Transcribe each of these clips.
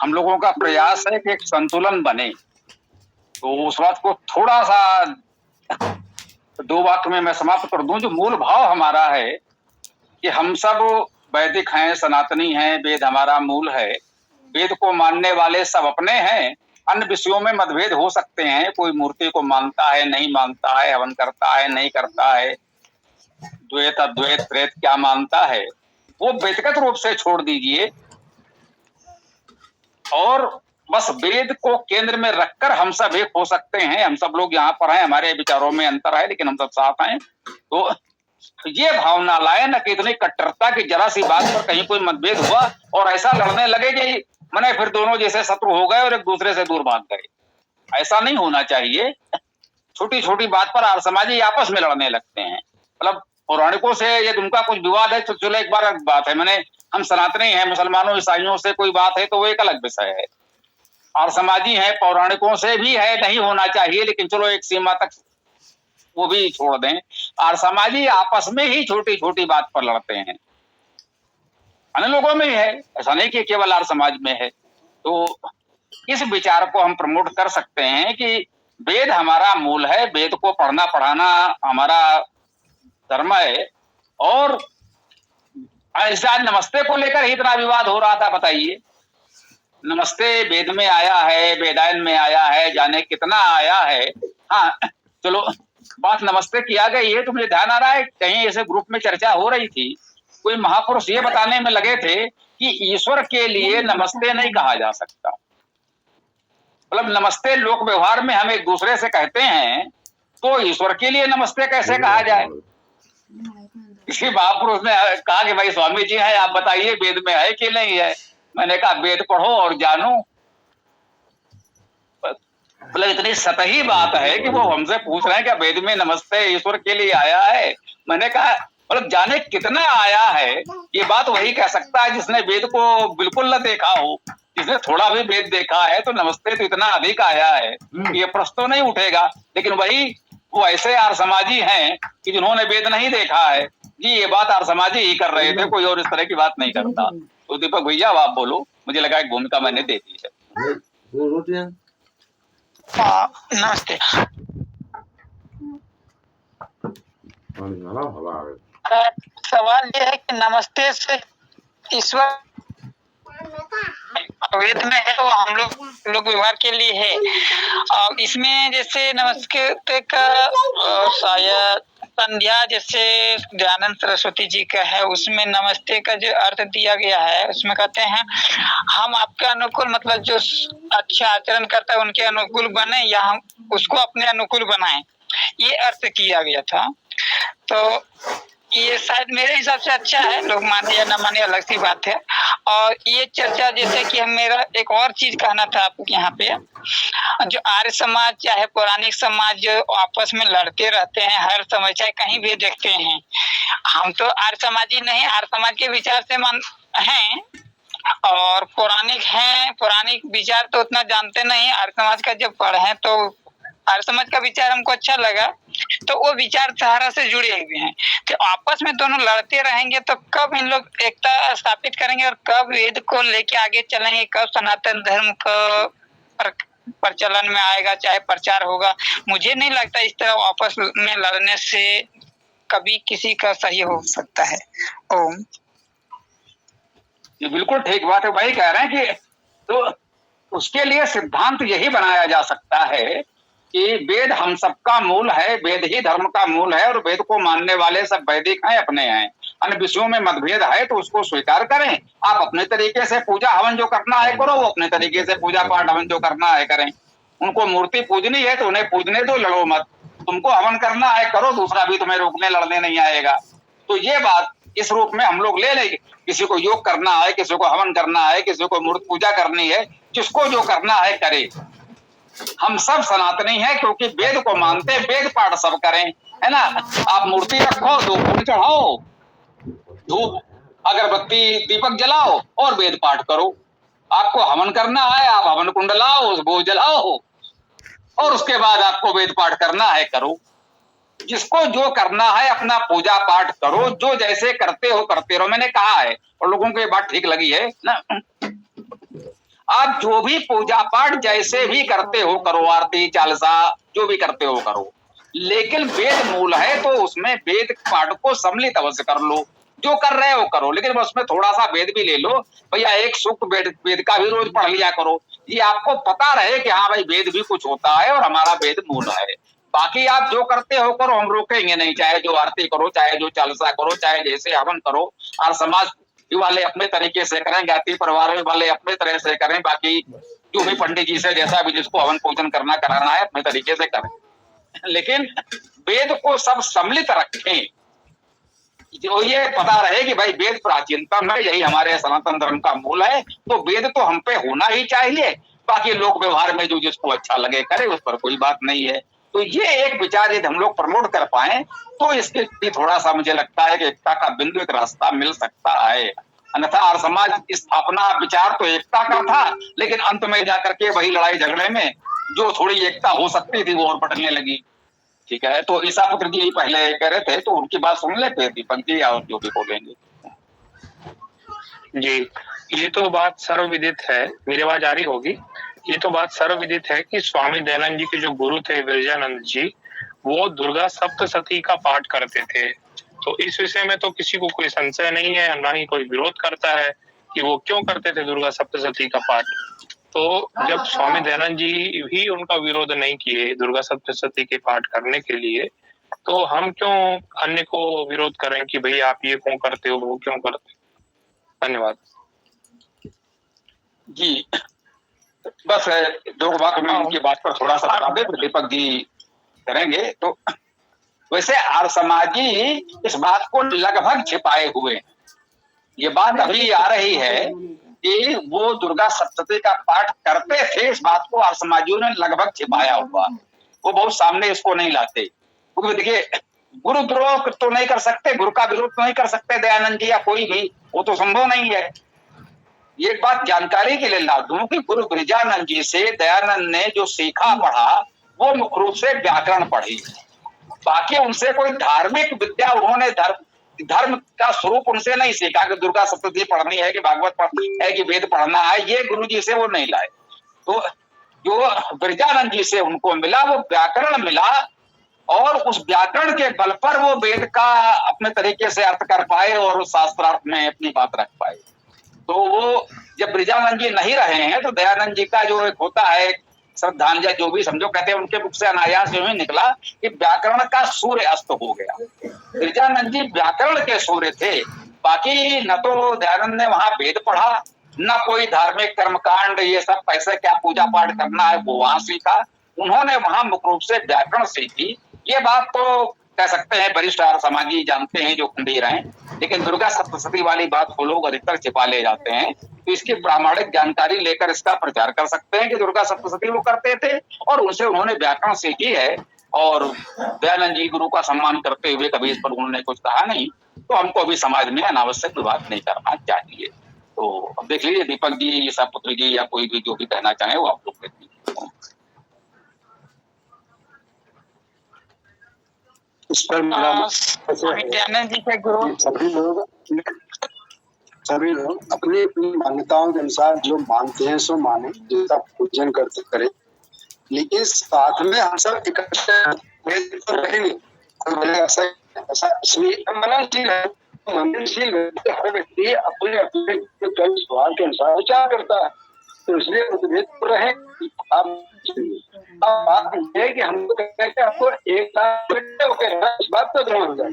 हम लोगों का प्रयास है कि एक संतुलन बने। तो उस बात को थोड़ा सा 2 वाक्य में मैं समाप्त कर दूं। जो मूल भाव हमारा है कि हम सब वैदिक हैं, सनातनी हैं, वेद हमारा मूल है। वेद को मानने वाले सब अपने हैं। अन्य विषयों में मतभेद हो सकते हैं, कोई मूर्ति को मानता है, नहीं मानता है, हवन करता है, नहीं करता है, द्वैत अद्वैत प्रेत क्या मानता है, वो व्यक्तिगत रूप से छोड़ दीजिए और बस वेद को केंद्र में रखकर हम सब एक हो सकते हैं। हम सब लोग यहाँ पर हैं, हमारे विचारों में अंतर है लेकिन हम सब साथ हैं। तो ये भावना लाए ना कि इतनी कट्टरता की जरा सी बात पर कहीं कोई मतभेद हुआ और ऐसा लड़ने लगे कि मने फिर दोनों जैसे शत्रु हो गए और एक दूसरे से दूर भाग गए। ऐसा नहीं होना चाहिए। छोटी छोटी बात पर आर्य समाजी आपस में लड़ने लगते हैं। मतलब पौराणिकों से यदि उनका कुछ विवाद है तो चलो एक बार बात है, मैंने हम सनातनी हैं, मुसलमानों ईसाइयों से कोई बात है तो वो एक अलग विषय है। आर्य समाजी है, पौराणिकों से भी है, नहीं होना चाहिए लेकिन चलो एक सीमा तक वो भी छोड़ दें। आर्य समाजी आपस में ही छोटी छोटी बात पर लड़ते हैं। अन्य लोगों में ही है, ऐसा नहीं कि केवल आर्य समाज में है। तो इस विचार को हम प्रमोट कर सकते हैं कि वेद हमारा मूल है, वेद को पढ़ना पढ़ाना हमारा धर्म है। और ऐसा नमस्ते को लेकर ही इतना विवाद हो रहा था, बताइए। नमस्ते वेद में आया है, वेदायन में आया है, जाने कितना आया है। हाँ चलो बात नमस्ते किया गई है तो मुझे ध्यान आ रहा है कहीं ऐसे ग्रुप में चर्चा हो रही थी, कोई महापुरुष ये बताने में लगे थे कि ईश्वर के लिए नमस्ते नहीं कहा जा सकता। मतलब नमस्ते लोक व्यवहार में हम एक दूसरे से कहते हैं तो ईश्वर के लिए नमस्ते कैसे कहा जाए। किसी महापुरुष ने कहा कि भाई स्वामी जी है, आप बताइए वेद में है कि नहीं है। मैंने कहा वेद पढ़ो और जानो। मतलब इतनी सतही बात है कि वो हमसे पूछ रहे हैं क्या वेद में नमस्ते ईश्वर के लिए आया है। मैंने कहा मतलब जाने कितना आया है, ये बात वही कह सकता है जिसने वेद को बिल्कुल न देखा हो। जिसने थोड़ा भी वेद देखा है तो नमस्ते तो इतना अधिक आया है, ये प्रश्न तो नहीं उठेगा। लेकिन वही वो ऐसे आर्य समाजी हैं कि जिन्होंने वेद नहीं देखा है, जी ये बात आर्य समाजी ही कर रहे थे, कोई और इस तरह की बात नहीं करता। तो दीपक भैया आप बोलो, मुझे लगा एक भूमिका मैंने दे दी है। नमस्ते। सवाल ये है कि नमस्ते से ईश्वर वेद में है तो हम लोग व्यवहार के लिए है। और इसमें जैसे नमस्ते का शायद संध्या जैसे दयानंद सरस्वती जी का है, उसमें नमस्ते का जो अर्थ दिया गया है उसमें कहते हैं हम आपके अनुकूल, मतलब जो अच्छा आचरण करता है उनके अनुकूल बने या हम उसको अपने अनुकूल बनाएं, ये अर्थ किया गया था। तो ये शायद मेरे हिसाब से अच्छा है, लोग माने या ना माने अलग सी बात है। और ये चर्चा जैसे कि हम मेरा एक और चीज कहना था आपको यहाँ पे, जो आर्य समाज चाहे पौराणिक समाज जो आपस में लड़ते रहते हैं हर समय, चाहे कहीं भी देखते हैं। हम तो आर्य समाजी नहीं, आर्य समाज के विचार से मान हैं और पौराणिक हैं, पौराणिक विचार तो उतना जानते नहीं। आर्य समाज का जब पढ़े तो आर्य समाज का विचार हमको अच्छा लगा, तो वो विचारधारा से जुड़े हुए हैं। तो आपस में दोनों लड़ते रहेंगे तो कब इन लोग एकता स्थापित करेंगे और कब वेद को लेके आगे चलेंगे, कब सनातन धर्म का प्रचलन में आएगा, चाहे प्रचार होगा। मुझे नहीं लगता इस तरह आपस में लड़ने से कभी किसी का सही हो सकता है। ओम। ये बिल्कुल ठीक बात है, वही कह रहे हैं कि तो उसके लिए सिद्धांत यही बनाया जा सकता है कि वेद हम सबका मूल है, वेद ही धर्म का मूल है और वेद को मानने वाले सब वैदिक हैं, अपने हैं। अन्य विषयों में मतभेद है तो उसको स्वीकार करें। आप अपने तरीके से पूजा हवन जो करना है करो, वो अपने तरीके से पूजा पाठ हवन जो करना है करें। उनको मूर्ति पूजनी है तो उन्हें पूजने दो, लड़ो मत। तुमको हवन करना है करो, दूसरा भी तुम्हें रोकने लड़ने नहीं आएगा। तो ये बात इस रूप में हम लोग ले लेंगे। किसी को योग करना है, किसी को हवन करना है, किसी को मूर्ति पूजा करनी है, जिसको जो करना है करे। हम सब सनातनी हैं क्योंकि वेद को मानते हैं, वेद पाठ सब करें, है ना। आप मूर्ति रखो, दो फूल चढ़ाओ, धूप अगरबत्ती दीपक जलाओ और वेद पाठ करो। आपको हवन करना है, आप हवन कुंड लाओ, वो जलाओ और उसके बाद आपको वेद पाठ करना है करो। जिसको जो करना है अपना पूजा पाठ करो, जो जैसे करते हो करते रहो। मैंने कहा है और लोगों को ये बात ठीक लगी है ना। आप जो भी पूजा पाठ जैसे भी करते हो करो, आरती चालीसा जो भी करते हो करो, लेकिन वेद मूल है तो उसमें वेद पाठ को सम्मिलित अवश्य कर लो। जो कर रहे हो करो, लेकिन उसमें थोड़ा सा वेद भी ले लो भैया, एक सूक्त वेद वेद का भी रोज पढ़ लिया करो। ये आपको पता रहे कि हाँ भाई वेद भी कुछ होता है और हमारा वेद मूल है। बाकी आप जो करते हो करो, हम रोकेंगे नहीं, चाहे जो आरती करो, चाहे जो चालीसा करो, चाहे जैसे हवन करो। और समाज वाले अपने तरीके से करें, ज्ञाति परिवार वाले अपने तरह से करें, बाकी जो भी पंडित जी से जैसा भी जिसको हवन पूजन करना कराना है अपने तरीके से करें, लेकिन वेद को सब सम्मिलित रखें। जो ये पता रहे कि भाई वेद प्राचीनतम है, यही हमारे सनातन धर्म का मूल है, तो वेद तो हम पे होना ही चाहिए। बाकी लोक व्यवहार में जो जिसको अच्छा लगे करे, उस पर कोई बात नहीं है। तो ये एक विचार यदि हम लोग प्रमोट कर पाए तो इसके लिए थोड़ा सा मुझे लगता है कि एकता का बिंदु, एक रास्ता मिल सकता है। अन्यथा आर्य समाज स्थापना विचार तो एकता का था, लेकिन अंत में जाकर के वही लड़ाई झगड़े में जो थोड़ी एकता हो सकती थी वो और बटने लगी। ठीक है, तो ईसा पुत्र जी पहले कह रहे थे, तो उनकी बात सुन लेते दीपक जी, और जो भी बोलेंगे। जी, ये तो बात सर्वविदित है, मेरी आवाज आ रही होगी। ये तो बात सर्वविदित है कि स्वामी दयानंद जी के जो गुरु थे विरजानंद जी, वो दुर्गा सप्तशती का पाठ करते थे। तो इस विषय में तो किसी को कोई संशय नहीं है, ना ही कोई विरोध करता है कि वो क्यों करते थे दुर्गा सप्तशती का पाठ। तो जब स्वामी दयानंद जी भी उनका विरोध नहीं किए दुर्गा सप्तशती के पाठ करने के लिए, तो हम क्यों अन्य को विरोध करें कि भाई आप ये क्यों करते हो, वो क्यों करते हो। धन्यवाद जी। बस दो बात में उनकी बात पर थोड़ा सा बता दे, दीपक जी करेंगे। तो वैसे आर्य समाजी इस बात को लगभग छिपाए हुए, ये बात अभी आ रही है कि वो दुर्गा सप्तशती का पाठ करते थे, इस बात को आर्य समाजियों ने लगभग छिपाया हुआ, वो बहुत सामने इसको नहीं लाते। क्योंकि देखिए, गुरुद्रोह तो नहीं कर सकते, गुरु का विरोध तो नहीं कर सकते दयानंद जी या कोई भी, वो तो संभव नहीं है। ये बात जानकारी के लिए ला दूं कि गुरु गिरिजानंद जी से दयानंद ने जो सीखा पढ़ा वो मुख्य रूप से व्याकरण पढ़ी। बाकी उनसे कोई धार्मिक विद्या उन्होंने धर्म का स्वरूप उनसे नहीं सीखा कि दुर्गा सप्तशती पढ़नी है कि भागवत पढ़नी है कि वेद पढ़ना है, ये गुरु जी से वो नहीं लाए। तो जो गिरिजानंद जी से उनको मिला वो व्याकरण मिला, और उस व्याकरण के बल पर वो वेद का अपने तरीके से अर्थ कर पाए और उस शास्त्रार्थ में अपनी बात रख पाए। तो वो जब गिरिजानंद जी नहीं रहे हैं तो दयानंद जी का जो एक होता है श्रद्धांजलि, जो भी समझो कहते हैं, उनके मुख से अनायास जो ही निकला कि व्याकरण का सूर्य अस्त हो गया। गिरिजानंद जी व्याकरण के सूर्य थे, बाकी न तो दयानंद ने वहां वेद पढ़ा, न कोई धार्मिक कर्मकांड ये सब कैसे क्या पूजा पाठ करना है वो वहां सीखा। उन्होंने वहां मुख्य रूप से व्याकरण सीखी। ये बात तो कह सकते हैं वरिष्ठ आर्य समाजी जानते हैं जो खंडीर हैं, लेकिन दुर्गा सप्तशती वाली बात को लोग अधिकतर छिपा ले जाते हैं। तो इसकी प्रामाणिक जानकारी लेकर इसका प्रचार कर सकते हैं कि दुर्गा सप्तशती वो करते थे और उनसे उन्होंने व्याकरण सीखी है, और दयानंद जी गुरु का सम्मान करते हुए कभी इस पर उन्होंने कुछ कहा नहीं। तो हमको अभी समाज में अनावश्यक विवाद नहीं करना चाहिए। तो अब देख लीजिए दीपक जी, ईसा पुत्र जी या कोई भी जो भी कहना चाहे वो आप लोग कहते हैं। इस पर दयानंद जी के गुरु सभी लोग अपनी अपनी मान्यताओं के अनुसार जो मानते हैं सो माने, जिसका पूजन करते करें, लेकिन साथ में हम सब इकट्ठे तो रहेंगे। ऐसा इसलिए मननशील है, मननशील हर व्यक्ति अपने अपने स्वभाव के अनुसार विचार करता है, तो इसलिए मतभेद तो रहे। अब बात यह है कि हम कहते हैं कि आपको एक साथ होकर रहना, इस बात पर दृढ़ हो जाए।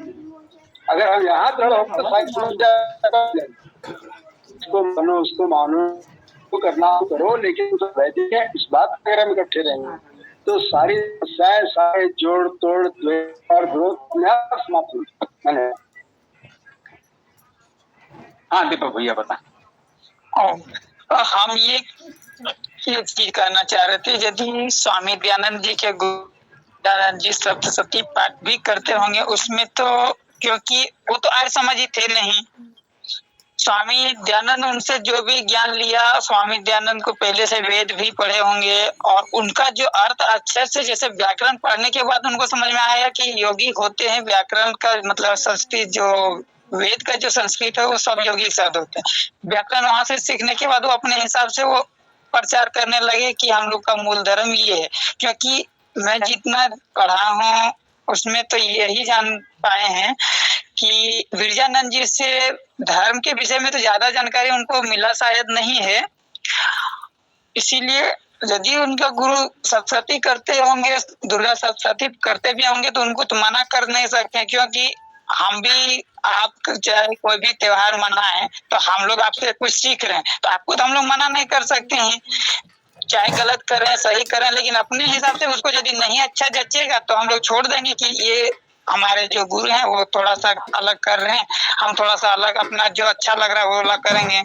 अगर हम यहाँ दृढ़ हो तो साइड समझ जाए, उसको मानो उसको मानो, वो करना करो, लेकिन तो वैदिक है इस बात पर हम इकट्ठे रहेंगे तो सारी समस्याएं, सारे जोड़ तोड़ और विरोध समाप्त हो। हाँ दीपक भैया बता। हम ये चीज करना चाह रहे थे, यदि स्वामी दयानंद जी के दयानंद जी सप्तशती पाठ भी करते होंगे उसमें, तो क्योंकि वो तो आर्य समाजी थे नहीं, स्वामी दयानंद उनसे जो भी ज्ञान लिया, स्वामी दयानंद को पहले से वेद भी पढ़े होंगे और उनका जो अर्थ अक्षर से, जैसे व्याकरण पढ़ने के बाद उनको समझ में आया कि योगी होते हैं, व्याकरण का मतलब संस्कृत जो वेद का जो संस्कृत है वो सब योगिक शब्द होते हैं। व्याकरण वहां से सीखने के बाद वो अपने हिसाब से वो प्रचार करने लगे कि हम लोग का मूल धर्म ये है। क्योंकि मैं जितना पढ़ा हूँ उसमें तो यही जान पाए हैं कि विरजानंद जी से धर्म के विषय में तो ज्यादा जानकारी उनको मिला शायद नहीं है। इसीलिए यदि उनका गुरु सप्तशती करते होंगे, दुर्गा सप्तशती करते भी होंगे, तो उनको तो मना कर नहीं सकते, क्योंकि हम भी आप चाहे कोई भी त्योहार मनाएं तो हम लोग आपसे कुछ सीख रहे हैं, तो आपको तो हम लोग मना नहीं कर सकते हैं, चाहे गलत करें सही करें, लेकिन अपने हिसाब से उसको यदि नहीं अच्छा जचेगा तो हम लोग छोड़ देंगे कि ये हमारे जो गुरु हैं वो थोड़ा सा अलग कर रहे हैं, हम थोड़ा सा अलग अपना जो अच्छा लग रहा है वो अलग करेंगे।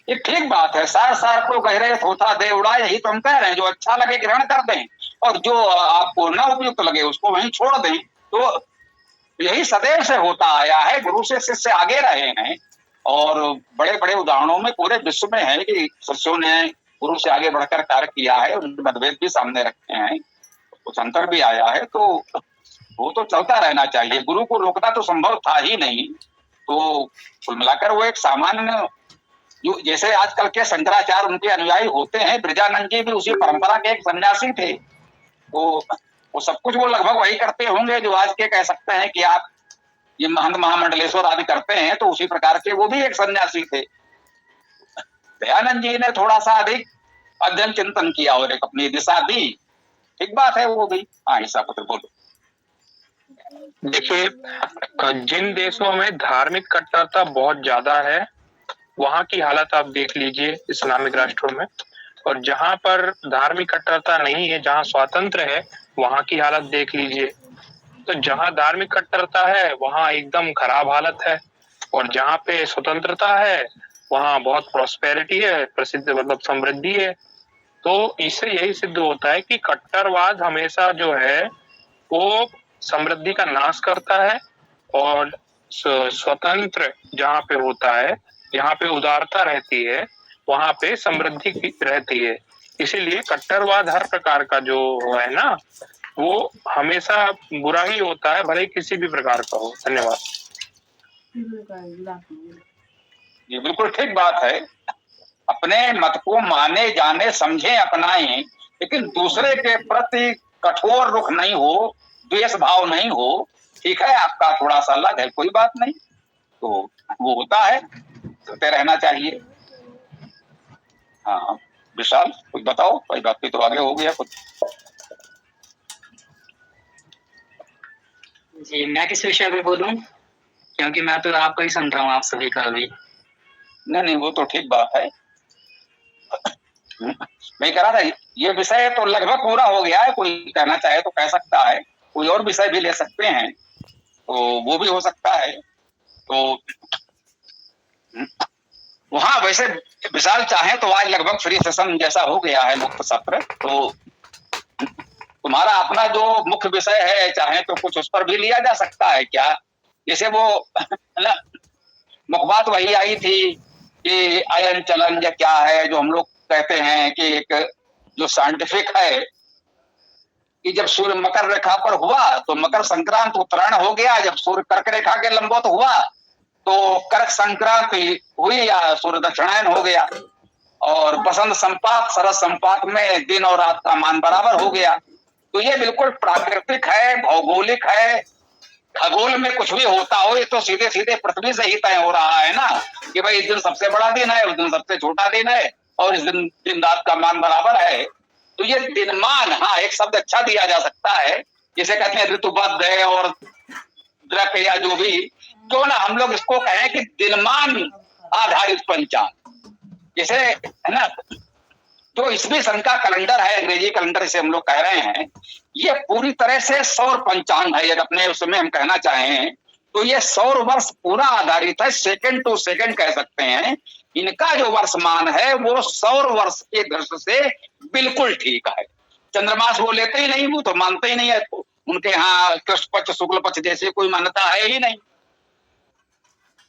ये ठीक बात है, सार सार को कह रहे थोथा दे उड़ा, यही तो हम कह रहे हैं, जो अच्छा लगे ग्रहण कर दें और जो आपको न उपयुक्त लगे उसको वहीं छोड़ दें। तो यही सदैव से होता आया है, गुरु से शिष्य आगे रहे हैं और बड़े बड़े उदाहरणों में पूरे विश्व में है कि शिष्यों ने गुरु से आगे बढ़कर कार्य किया है, उनके मतभेद भी सामने रखे हैं, कुछ अंतर भी आया है, तो वो तो चलता रहना चाहिए। गुरु को रोकना तो संभव था ही नहीं। तो कुल मिलाकर वो एक सामान्य, जैसे आजकल के शंकराचार्य उनके अनुयायी होते हैं, ब्रजानंद जी भी उसी परंपरा के एक सन्यासी थे, वो सब कुछ वो लगभग वही करते होंगे जो आज के कह सकते हैं कि आप ये महंत महामंडलेश्वर आदि करते हैं, तो उसी प्रकार के वो भी एक सन्यासी थे। दयानंद जी ने थोड़ा सा अधिक अध्ययन चिंतन किया और एक अपनी दिशा दी, ठीक बात है वो भी। हाँ ईसा पुत्र बोलो। देखिए, जिन देशों में धार्मिक कट्टरता बहुत ज्यादा है वहां की हालत आप देख लीजिए इस्लामिक राष्ट्रों में, और जहां पर धार्मिक कट्टरता नहीं है, जहां स्वातंत्र है, वहां की हालत देख लीजिए। तो जहां धार्मिक कट्टरता है वहां एकदम खराब हालत है, और जहां पे स्वतंत्रता है वहां बहुत प्रॉस्पेरिटी है, प्रसिद्ध मतलब समृद्धि है। तो इससे यही सिद्ध होता है कि कट्टरवाद हमेशा जो है वो समृद्धि का नाश करता है, और स्वतंत्र जहाँ पे होता है, जहाँ पे उदारता रहती है, वहां पे समृद्धि रहती है। इसीलिए कट्टरवाद हर प्रकार का जो है ना, वो हमेशा बुरा ही होता है, भले किसी भी प्रकार का हो। धन्यवाद। ये बिल्कुल ठीक बात है, अपने मत को माने जाने समझे अपनाएं, लेकिन दूसरे के प्रति कठोर रुख नहीं हो, द्वेष भाव नहीं हो। ठीक है, आपका थोड़ा सा अलग है, कोई बात नहीं, तो वो होता है, करते रहना चाहिए। हाँ विशाल कुछ बताओ, कोई बात तो आगे हो गया कुछ। जी मैं किस विषय पे बोलूं, क्योंकि मैं तो आपका ही सुन रहा हूँ, आप सभी का भी। नहीं वो तो ठीक बात है। मैं कह रहा था ये विषय तो लगभग पूरा हो गया है, कोई कहना चाहे तो कह सकता है, कोई और विषय भी ले सकते हैं तो वो भी हो सकता है। तो वहां वैसे विशाल चाहे तो आज लगभग फ्री सेशन जैसा हो गया है, मुक्त सत्र, तो तुम्हारा अपना जो मुख्य विषय है चाहे तो कुछ उस पर भी लिया जा सकता है क्या। जैसे वो ना मुख्य बात वही आई थी कि अयन चलन या क्या है, जो हम लोग कहते हैं कि एक जो साइंटिफिक है कि जब सूर्य मकर रेखा पर हुआ तो मकर संक्रांत उत्तरायण हो गया, जब सूर्य कर्क रेखा के लंबवत हुआ तो कर्क संक्रांति हुई या सूर्य दक्षिणायन हो गया, और बसंत संपात शरद संपात में दिन और रात का मान बराबर हो गया। तो ये बिल्कुल प्राकृतिक है, भौगोलिक है, खगोल में कुछ भी होता हो, ये तो सीधे सीधे पृथ्वी से ही तय हो रहा है ना कि भाई इस दिन सबसे बड़ा दिन है, उस दिन सबसे छोटा दिन है, और इस दिन दिन रात का मान बराबर है। तो ये दिनमान, हाँ एक शब्द अच्छा दिया जा सकता है, जिसे कहते हैं ऋतुबद्ध है और द्रक या जो भी, क्यों ना हम लोग इसको कहें कि दिनमान आधारित पंचांग, जैसे है ना। तो ईस्वी सन का कैलेंडर है, अंग्रेजी कैलेंडर इसे हम लोग कह रहे हैं, ये पूरी तरह से सौर पंचांग है। अगर अपने उसमें हम कहना चाहें तो ये सौर वर्ष पूरा आधारित है, सेकंड टू सेकंड कह सकते हैं। इनका जो वर्षमान है वो सौर वर्ष के दृष्टि से बिल्कुल ठीक है। चंद्रमास वो लेते ही नहीं, वो तो मानते ही नहीं है, उनके यहाँ कृष्ण पक्ष शुक्ल पक्ष जैसे कोई मान्यता है ही नहीं।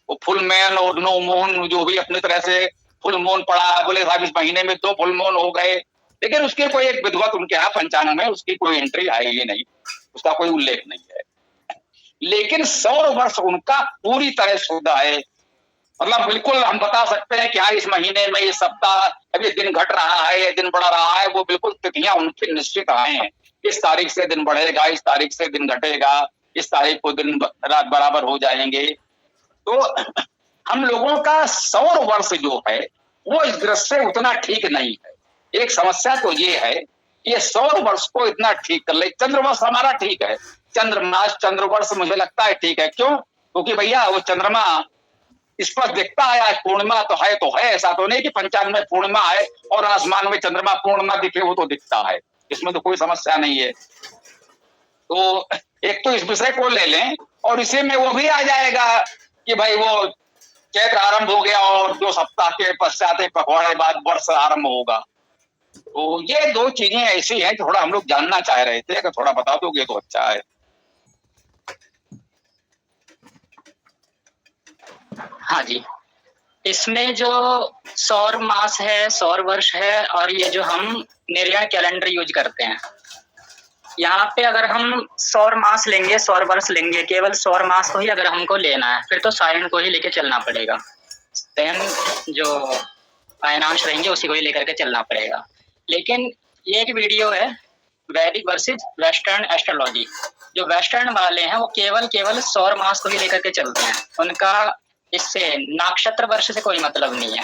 वो फुल मून और नो मून जो भी अपनी तरह से फुल मून पड़ा, बोले साहब इस महीने में 2 फुल मून हो गए, लेकिन उसके कोई एक विद्वत उनके यहाँ पंचांग में उसकी कोई एंट्री है ही नहीं, उसका कोई उल्लेख नहीं है। लेकिन सौर वर्ष उनका पूरी तरह शुद्ध है, मतलब बिल्कुल हम बता सकते हैं कि हाँ इस महीने में इस सप्ताह अभी दिन घट रहा है या दिन बढ़ रहा है, वो बिल्कुल तिथियां उनकी निश्चित आए हैं। इस तारीख से दिन बढ़ेगा, इस तारीख से दिन घटेगा, इस तारीख को दिन रात बराबर हो जाएंगे। तो हम लोगों का सौर वर्ष जो है वो इस दृष्टि से उतना ठीक नहीं है। एक समस्या तो ये है कि ये सौर वर्ष को इतना ठीक कर ले। चंद्रवर्ष हमारा ठीक है, चंद्रमास चंद्रवर्ष मुझे लगता है ठीक है। क्यों? क्योंकि भैया वो चंद्रमा इस पर दिखता है, आज पूर्णिमा तो है, ऐसा तो नहीं कि पंचांग में पूर्णिमा है और आसमान में चंद्रमा पूर्णिमा दिखे, वो तो दिखता है, इसमें तो कोई समस्या नहीं है। तो एक तो इस विषय को ले लें और इसी में वो भी आ जाएगा कि भाई वो चैत्र आरंभ हो गया और 2 सप्ताह के पश्चात पखवाड़े बाद वर्ष आरंभ होगा। तो ये 2 चीजें ऐसी हैं थोड़ा हम लोग जानना चाह रहे थे, अगर थोड़ा बता दोगे तो अच्छा है। हाँ जी, इसमें जो सौर मास है, सौर वर्ष है, और ये जो हम निर्यण कैलेंडर यूज करते हैं, यहाँ पे अगर हम सौर मास लेंगे, सौर वर्ष लेंगे, केवल सौर मास को ही अगर हमको लेना है, फिर तो सायन को ही लेके चलना पड़ेगा। देन जो अयनांश रहेंगे उसी को ही लेकर के चलना पड़ेगा। लेकिन ये एक वीडियो है वैदिक वर्सेज वेस्टर्न एस्ट्रोलॉजी। जो वेस्टर्न वाले हैं वो केवल सौर मास को ही लेकर के चलते हैं, उनका इससे नक्षत्र वर्ष से कोई मतलब नहीं है।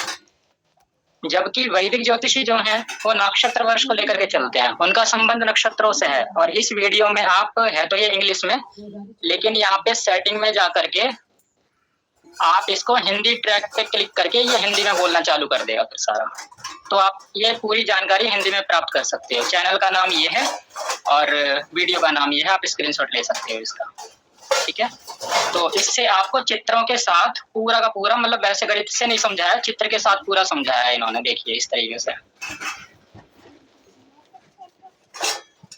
जबकि वैदिक ज्योतिषी जो हैं वो नक्षत्र वर्ष को लेकर के चलते हैं, उनका संबंध नक्षत्रों से है। और इस वीडियो में आप है तो ये इंग्लिश में, लेकिन यहाँ पे सेटिंग में जा करके आप इसको हिंदी ट्रैक पे क्लिक करके ये हिंदी में बोलना चालू कर देगा फिर सारा। तो आप ये पूरी जानकारी हिंदी में प्राप्त कर सकते हो। चैनल का नाम ये है और वीडियो का नाम ये है, आप स्क्रीनशॉट ले सकते हो इसका, ठीक है। तो इससे आपको चित्रों के साथ पूरा का पूरा, मतलब वैसे गणित से नहीं समझाया, चित्र के साथ पूरा समझाया है इन्होंने। देखिए इस तरीके से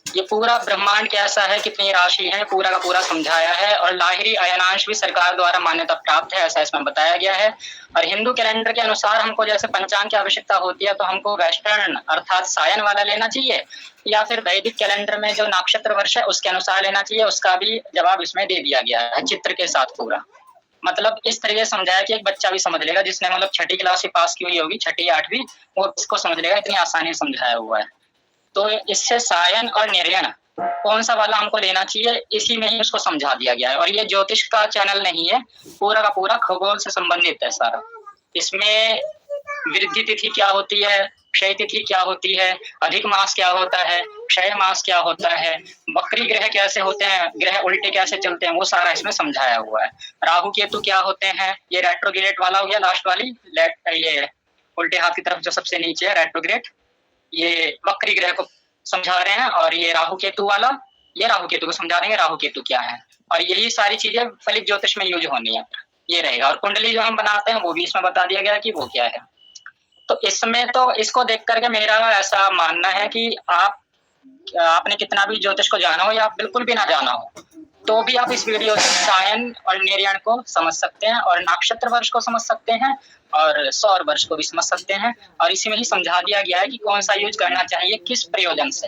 ये पूरा ब्रह्मांड कैसा है, कितनी राशि है, पूरा का पूरा समझाया है। और लाहिरी अयनांश भी सरकार द्वारा मान्यता प्राप्त है, ऐसा इसमें बताया गया है। और हिंदू कैलेंडर के अनुसार हमको जैसे पंचांग की आवश्यकता होती है तो हमको वेस्टर्न अर्थात सायन वाला लेना चाहिए, या फिर वैदिक कैलेंडर में जो नक्षत्र वर्ष है उसके अनुसार लेना चाहिए। उसका भी जवाब इसमें दे दिया गया है चित्र के साथ पूरा। मतलब इस तरीके से समझाया कि एक बच्चा भी समझ लेगा, जिसने मतलब 6ठी क्लास से पास की हुई होगी, 6ठी 8वीं, वो इसको समझ लेगा, इतनी आसानी से समझाया हुआ है। तो इससे सायन और निर्यण कौन सा वाला हमको लेना चाहिए, इसी में ही उसको समझा दिया गया है। और ये ज्योतिष का चैनल नहीं है, पूरा का पूरा खगोल से संबंधित है सारा। इसमें वृद्धि तिथि क्या होती है, क्षय तिथि क्या होती है, अधिक मास क्या होता है, क्षय मास क्या होता है, वक्री ग्रह कैसे होते हैं, ग्रह उल्टे कैसे चलते हैं, वो सारा इसमें समझाया हुआ है। राहु केतु क्या होते हैं, ये रेट्रोग्रेड वाला हो गया लास्ट वाली, ये उल्टे हाथ की तरफ जो सबसे नीचे है रेट्रोग्रेड, ये वक्री ग्रह को समझा रहे हैं। और ये राहु केतु वाला, ये राहु केतु को समझा देंगे राहु केतु क्या है। और यही सारी चीजें फलित ज्योतिष में यूज होनी है, ये रहेगा। और कुंडली जो हम बनाते हैं वो भी इसमें बता दिया गया कि वो क्या है। तो इसमें तो इसको देख करके मेरा ऐसा मानना है कि आपने कितना भी ज्योतिष को जाना हो या बिल्कुल भी ना जाना हो, तो भी आप इस वीडियो से सायन और निर्यण को समझ सकते हैं, और नक्षत्र वर्ष को समझ सकते हैं, और सौर वर्ष को भी समझ सकते हैं। और इसी में ही समझा दिया गया है कि कौन सा यूज करना चाहिए, किस प्रयोजन से,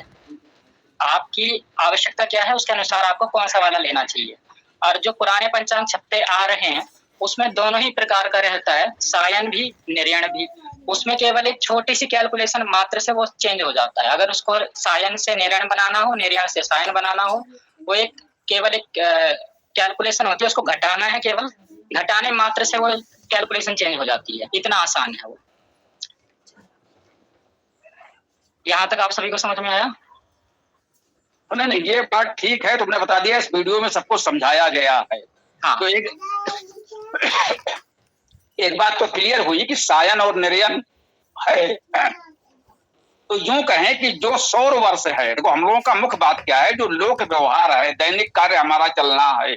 आपकी आवश्यकता क्या है, उसके अनुसार आपको कौन सा वाला लेना चाहिए। और जो पुराने पंचांग छपते आ रहे हैं उसमें दोनों ही प्रकार का रहता है, सायन भी निर्यण भी। उसमें केवल एक छोटी सी कैलकुलेशन मात्र से वो चेंज हो जाता है। अगर उसको सायन से निर्यण बनाना हो, निर्यण से सायन बनाना हो, वो एक केवल एक कैलकुलेशन होती है, उसको घटाना है, केवल घटाने मात्र से वो कैलकुलेशन चेंज हो जाती है। इतना आसान है वो। यहाँ तक आप सभी को समझ में आया? नहीं, ये बात ठीक है, तुमने बता दिया, इस वीडियो में सबको समझाया गया है। हाँ। तो एक बात तो क्लियर हुई कि सायन और निर्यण है। तो यूं कहें कि जो सौर वर्ष है, देखो हम लोगों का मुख्य बात क्या है, जो लोक व्यवहार है, दैनिक कार्य हमारा चलना है,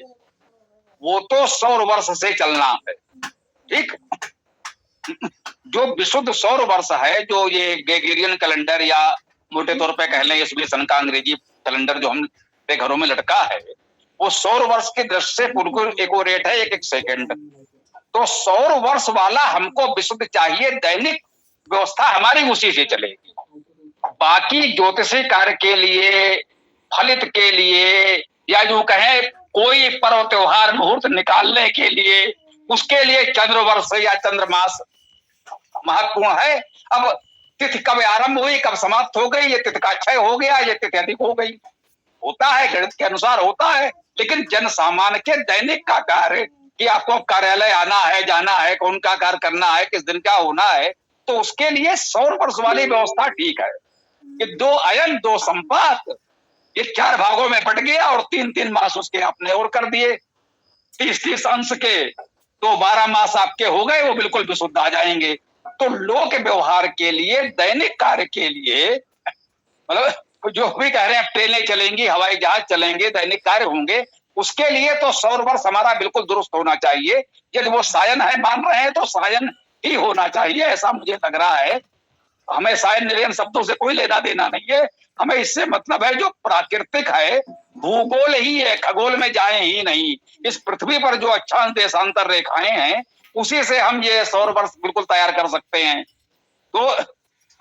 वो तो सौर वर्ष से चलना है, ठीक। जो विशुद्ध सौर वर्ष है, जो ये ग्रेगोरियन कैलेंडर या मोटे तौर पे कह लें ईस्वी सन का अंग्रेजी कैलेंडर जो हमारे घरों में लटका है, वो सौर वर्ष की दृष्टि से बिल्कुल एक्यूरेट है, एक सेकंड। तो सौर वर्ष वाला हमको विशुद्ध चाहिए, दैनिक व्यवस्था हमारी उसी से चलेगी। बाकी ज्योतिषी कार्य के लिए, फलित के लिए, या जो कहें कोई पर्व त्योहार मुहूर्त निकालने के लिए, उसके लिए चंद्रवर्ष या चंद्रमास महत्वपूर्ण है। अब तिथि कब आरंभ हुई, कब समाप्त हो गई, ये तिथि का क्षय हो गया, ये तिथि अधिक हो गई, होता है, गणित के अनुसार होता है। लेकिन जन सामान्य के दैनिक का कार्य कि आपको कार्यालय आना है, जाना है, कौन का कार्य करना है, किस दिन क्या होना है, तो उसके लिए 100 वर्ष वाली व्यवस्था ठीक है। कि 2 अयन 2 संपात, ये 4 भागों में बट गया और 3-3 मास उसके आपने और कर दिए, 30-30 अंश के, तो 12 मास आपके हो गए, वो बिल्कुल विशुद्ध आ जाएंगे। तो लोक व्यवहार के लिए, दैनिक कार्य के लिए, मतलब जो भी कह रहे हैं ट्रेनें चलेंगी, हवाई जहाज चलेंगे, दैनिक कार्य होंगे, उसके लिए तो 100 वर्ष हमारा बिल्कुल दुरुस्त होना चाहिए। यदि वो सायन है मान रहे हैं तो सायन ही होना चाहिए, ऐसा मुझे लग रहा है। हमें सायन निरयन शब्दों से कोई लेना देना नहीं है, हमें इससे मतलब है जो प्राकृतिक है, भूगोल ही है, खगोल में जाए ही नहीं। इस पृथ्वी पर जो अक्षांश देशांतर रेखाएं हैं, उसी से हम ये 100 वर्ष बिल्कुल तैयार कर सकते हैं। तो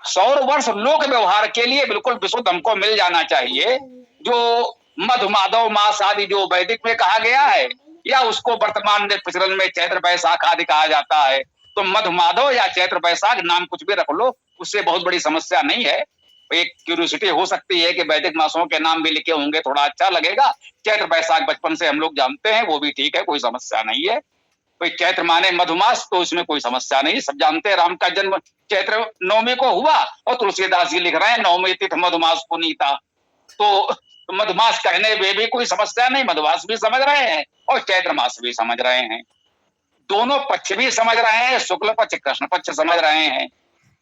100 वर्ष लोक व्यवहार के लिए बिल्कुल विशुद्ध हमको मिल जाना चाहिए। जो मधु माधव मास आदि जो वैदिक में कहा गया है, या उसको वर्तमान में प्रचलन में चैत्र बैसाख आदि कहा जाता है, तो मधु माधव या चैत्र बैसाख नाम कुछ भी रख लो, उससे बहुत बड़ी समस्या नहीं है। एक क्यूरियोसिटी हो सकती है कि वैदिक मासों के नाम भी लिखे होंगे, थोड़ा अच्छा लगेगा। चैत्र बैसाख बचपन से हम लोग जानते हैं, वो भी ठीक है, कोई समस्या नहीं है। कोई चैत्र माने मधुमास, तो इसमें कोई समस्या नहीं। सब जानते हैं राम का जन्म चैत्र नवमी को हुआ, और तुलसीदास जी लिख रहे हैं नवमी तिथि मधुमास पुनीता। तो मधुमास कहने में भी कोई समस्या नहीं, मधुमास भी समझ रहे हैं और चैत्र मास भी समझ रहे हैं, दोनों पक्ष भी समझ रहे हैं, शुक्ल पक्ष कृष्ण पक्ष समझ रहे हैं।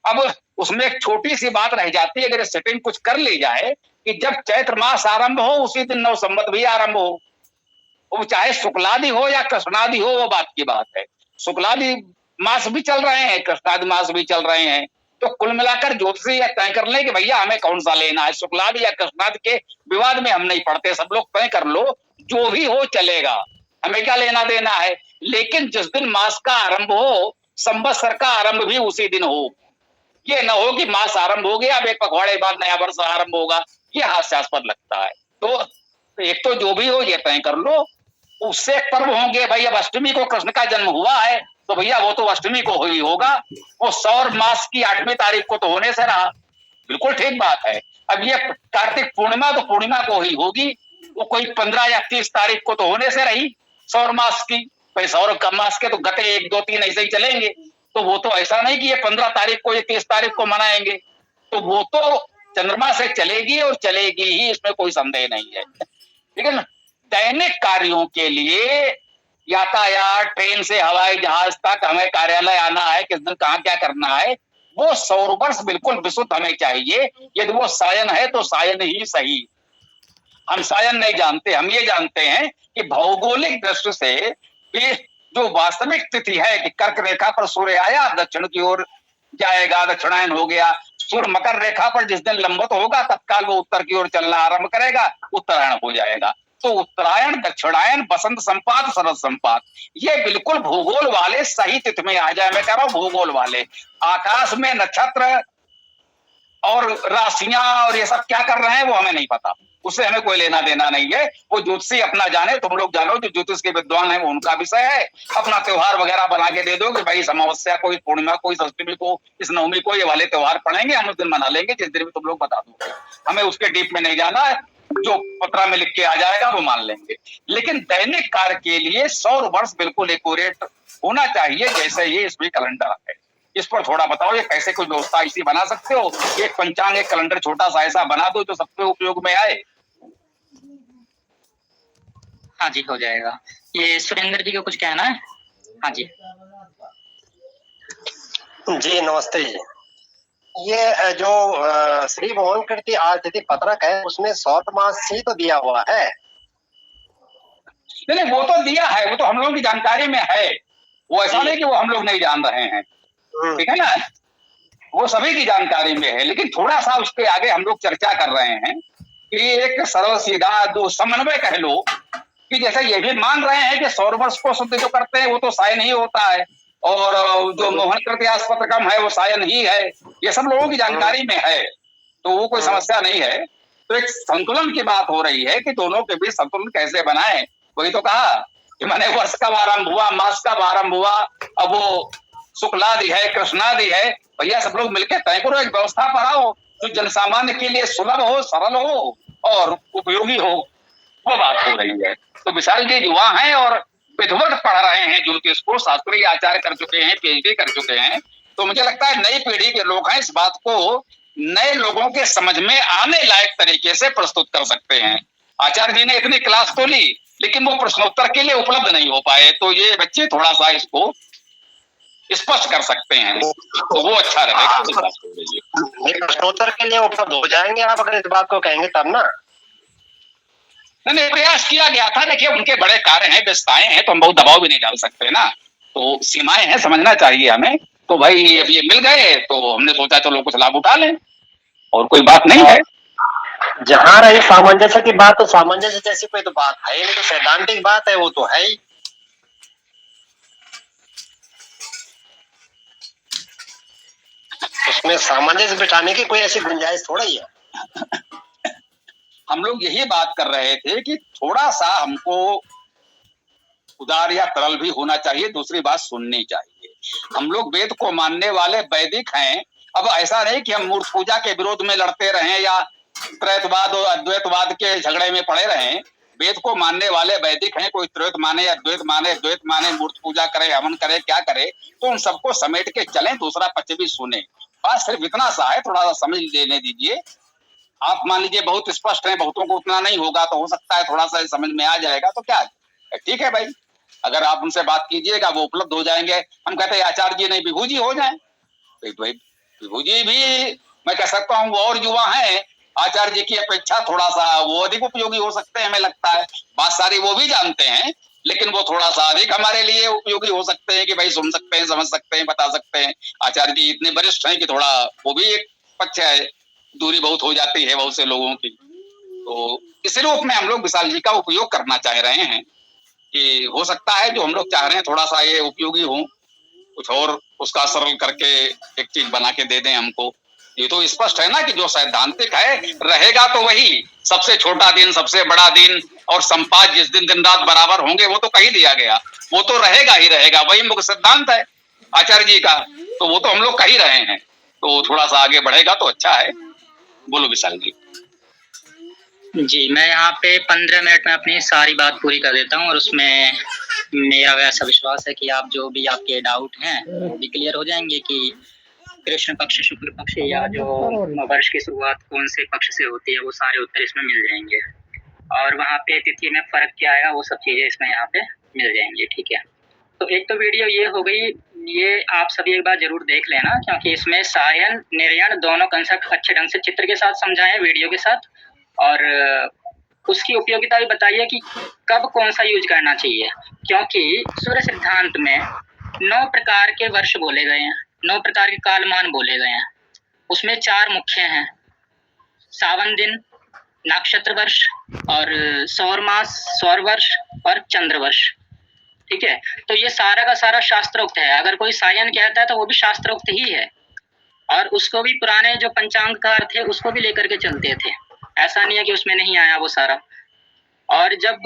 अब उसमें एक छोटी सी बात रह जाती है, अगर सेटिंग कुछ कर ली जाए कि जब चैत्र मास आरंभ हो उसी दिन नव संवत भी आरंभ हो, वो चाहे शुक्लादि हो या कृष्णादि हो, वो बात की बात है। शुक्लादि मास भी चल रहे हैं, कृष्णादि मास भी चल रहे हैं, तो कुल मिलाकर ज्योतिषी तय कर ले कि भैया हमें कौन सा लेना है, शुक्लादि या कृष्णादि के विवाद में हम नहीं पड़ते, सब लोग तय कर लो, जो भी हो चलेगा, हमें क्या लेना देना है। लेकिन जिस दिन मास का आरंभ हो, संवत्सर का आरंभ भी उसी दिन हो। ये न हो कि मास आरंभ हो गया, अब एक पखवाड़े बाद नया वर्ष आरंभ होगा, ये हास्यास्पद लगता है। तो एक तो जो भी हो ये तय कर लो। उससे पर्व होंगे, भाई अब अष्टमी को कृष्ण का जन्म हुआ है, तो भैया वो तो अष्टमी को ही होगा, वो सौर मास की 8वीं तारीख को तो होने से रहा, बिल्कुल ठीक बात है। अब ये कार्तिक पूर्णिमा तो पूर्णिमा को ही होगी, वो कोई 15 या 30 तारीख को तो होने से रही सौर मास की। भाई सौर का मास के तो गते 1, 2, 3 ऐसे ही चलेंगे, तो वो तो ऐसा नहीं कि ये 15 तारीख को, ये 30 तारीख को मनाएंगे, तो वो तो चंद्रमा से चलेगी और चलेगी ही, इसमें कोई संदेह नहीं है। लेकिन दैनिक कार्यों के लिए यातायात, ट्रेन से हवाई जहाज तक, हमें कार्यालय आना है, किस दिन कहाँ क्या करना है, वो 100 वर्ष बिल्कुल विशुद्ध हमें चाहिए। यदि वो सायन है तो सायन ही सही। हम सायन नहीं जानते, हम ये जानते हैं कि भौगोलिक दृष्टि से कि जो वास्तविक तिथि है कि कर्क रेखा पर सूर्य आया, दक्षिण की ओर जाएगा, दक्षिणायन हो गया। सूर्य मकर रेखा पर जिस दिन लंबवत होगा, तत्काल वो उत्तर की ओर चलना आरंभ करेगा, उत्तरायण हो जाएगा। तो उत्तरायण, दक्षिणायन, बसंत संपात, शरद संपात, ये बिल्कुल भूगोल वाले सही तिथि में आ जाए। मैं कह रहा हूं भूगोल वाले। आकाश में नक्षत्र और राशियां और ये सब क्या कर रहे हैं वो हमें नहीं पता, उससे हमें कोई लेना देना नहीं है। वो ज्योतिषी अपना जाने, तुम लोग जानो, जो ज्योतिष के विद्वान है वो उनका विषय है। अपना त्योहार वगैरह बना के दे दो कि भाई अमावस्या को, इस पूर्णिमा को, इस अष्टमी को, इस नवमी को ये वाले त्योहार पड़ेंगे, हम उस दिन मना लेंगे, जिस दिन भी तुम लोग बता दो। हमें उसके डीप में नहीं जाना है, जो पत्रा में लिख के आ जाएगा वो मान लेंगे। लेकिन दैनिक कार्य के लिए 100 वर्ष बिल्कुल एक्यूरेट होना चाहिए, जैसे ये इसमें कैलेंडर है। इस पर थोड़ा बताओ, ये कैसे कोई व्यवस्था ऐसी बना सकते हो? एक पंचांग, एक कैलेंडर छोटा सा ऐसा बना दो जो सबके उपयोग में आए। हाँ जी, हो जाएगा। ये सुरेंद्र जी को कुछ कहना है? हाँ जी जी नमस्ते जी। ये जो श्री मोहन कीर्ति आतिथि पत्रक है, उसमें सौर मास ही तो दिया हुआ है। नहीं, वो तो दिया है, वो तो हम लोगों की जानकारी में है, वो ऐसा नहीं कि वो हम लोग नहीं जान रहे हैं, ठीक है ना, वो सभी की जानकारी में है। लेकिन थोड़ा सा उसके आगे हम लोग चर्चा कर रहे हैं कि एक सरल सीधा जो समन्वय कह लो, कि जैसे ये भी मान रहे हैं कि सौर वर्ष को शुद्ध जो करते हैं वो तो सायन ही होता है, और जो मोहन कीर्ति पत्रकम है वो सायन ही है, ये सब लोगों की जानकारी में है, तो वो कोई समस्या नहीं है। तो एक संतुलन की बात हो रही है कि दोनों के बीच संतुलन कैसे बनाएं, वही तो कहा कि मैंने वर्ष कब आरंभ हुआ, मास कब आरंभ हुआ, अब वो शुक्लादि है, कृष्णादि है, भैया सब लोग मिलकर तय करो, एक व्यवस्था पर आओ जो जनसामान्य के लिए सुलभ हो, सरल हो और उपयोगी हो, वो बात हो रही है। तो विशाल जी युवा हैं और विधिवत पढ़ रहे हैं, ज्योतिष को शास्त्रीय आचार्य कर चुके हैं, पीएचडी कर चुके हैं। तो मुझे लगता है नई पीढ़ी के लोग हैं, इस बात को नए लोगों के समझ में आने लायक तरीके से प्रस्तुत कर सकते हैं। आचार्य जी ने इतनी क्लास तो ली, लेकिन वो प्रश्नोत्तर के लिए उपलब्ध नहीं हो पाए, तो ये बच्चे थोड़ा सा इसको स्पष्ट कर सकते हैं, तो वो अच्छा रहेगा। प्रश्नोत्तर के लिए उपलब्ध हो जाएंगे आप अगर इस बात को कहेंगे तब ना। नहीं, प्रयास किया गया था। देखिए उनके बड़े कार्य हैं, व्यस्तताएं हैं, तो हम बहुत दबाव भी नहीं डाल सकते ना, तो सीमाएं हैं, समझना चाहिए हमें। तो भाई अब ये मिल गए तो हमने सोचा चलो कुछ लाभ उठा लें, और कोई बात नहीं है। जहां रही सामंजस्य की बात, तो सामंजस्य जैसी कोई तो बात है नहीं, तो सैद्धांतिक बात है वो तो है ही। उसमें सामंजस्य बिठाने की कोई ऐसी गुंजाइश थोड़ा ही है। हम लोग यही बात कर रहे थे कि थोड़ा सा हमको उदार या तरल भी होना चाहिए, दूसरी बात सुननी चाहिए। हम लोग वेद को मानने वाले वैदिक हैं। अब ऐसा नहीं कि हम मूर्ति पूजा के विरोध में लड़ते रहें या त्रैतवाद और अद्वैतवाद के झगड़े में पड़े रहें। वेद को मानने वाले वैदिक हैं, कोई त्रैत माने, अद्वैत माने, द्वैत माने, मूर्ति पूजा करे, हवन करे, क्या करे, तो उन सबको समेट के चलें, दूसरा पक्ष भी सुने। बात सिर्फ इतना सा है, थोड़ा सा समझ लेने दीजिए। आप मान लीजिए बहुत स्पष्ट हैं, बहुतों को उतना नहीं होगा, तो हो सकता है थोड़ा सा समझ में आ जाएगा, तो क्या ठीक है भाई, अगर आप उनसे बात कीजिएगा वो उपलब्ध हो जाएंगे। हम कहते हैं आचार्य जी नहीं विभू जी हो जाए, भाई विभू जी भी मैं कह सकता हूँ वो और युवा हैं, आचार्य जी की अपेक्षा थोड़ा सा वो अधिक उपयोगी हो सकते हैं, हमें लगता है। बात सारी वो भी जानते हैं, लेकिन वो थोड़ा सा अधिक हमारे लिए उपयोगी हो सकते हैं कि भाई सुन सकते हैं, समझ सकते हैं, बता सकते हैं। आचार्य जी इतने वरिष्ठ हैं कि थोड़ा वो भी एक पक्ष है, दूरी बहुत हो जाती है बहुत से लोगों की। तो इस रूप में हम लोग विशाल जी का उपयोग करना चाह रहे हैं कि हो सकता है जो हम लोग चाह रहे हैं थोड़ा सा ये उपयोगी हो, कुछ और उसका सरल करके एक चीज बना के दे दें हमको। ये तो स्पष्ट है ना कि जो सैद्धांतिक है रहेगा तो वही, सबसे छोटा दिन, सबसे बड़ा दिन और संपाद जिस दिन दिन रात बराबर होंगे, वो तो कही दिया गया, वो तो रहेगा ही रहेगा, वही मुख्य सिद्धांत है आचार्य जी का, तो वो तो हम लोग कह ही रहे हैं। तो थोड़ा सा आगे बढ़ेगा तो अच्छा है। बोलो विशाल जी। जी, मैं यहाँ पे 15 मिनट में अपनी सारी बात पूरी कर देता हूँ और उसमें मेरा वैसा विश्वास है कि आप जो भी आपके डाउट हैं वो भी क्लियर हो जाएंगे कि कृष्ण पक्ष, शुक्ल पक्ष या जो वर्ष की शुरुआत कौन से पक्ष से होती है, वो सारे उत्तर इसमें मिल जाएंगे। और वहाँ पे तिथि में फर्क क्या आएगा वो सब चीज़ें इसमें यहाँ पे मिल जाएंगी, ठीक है। तो एक तो वीडियो ये हो गई, ये आप सभी एक बार जरूर देख लेना, क्योंकि इसमें सायन निर्यण दोनों कंसेप्ट अच्छे ढंग से चित्र के साथ समझाए वीडियो के साथ, और उसकी उपयोगिता भी बताइए कि कब कौन सा यूज करना चाहिए, क्योंकि सूर्य सिद्धांत में 9 प्रकार के वर्ष बोले गए हैं, 9 प्रकार के कालमान बोले गए हैं। उसमें 4 मुख्य हैं, सावन दिन, नक्षत्र वर्ष और सौर मास, सौर वर्ष और चंद्र वर्ष, ठीक है। तो ये सारा का सारा शास्त्रोक्त है। अगर कोई सायन कहता है तो वो भी शास्त्रोक्त ही है, और उसको भी पुराने जो पंचांगकार थे उसको भी लेकर के चलते थे, ऐसा नहीं है कि उसमें नहीं आया वो सारा। और जब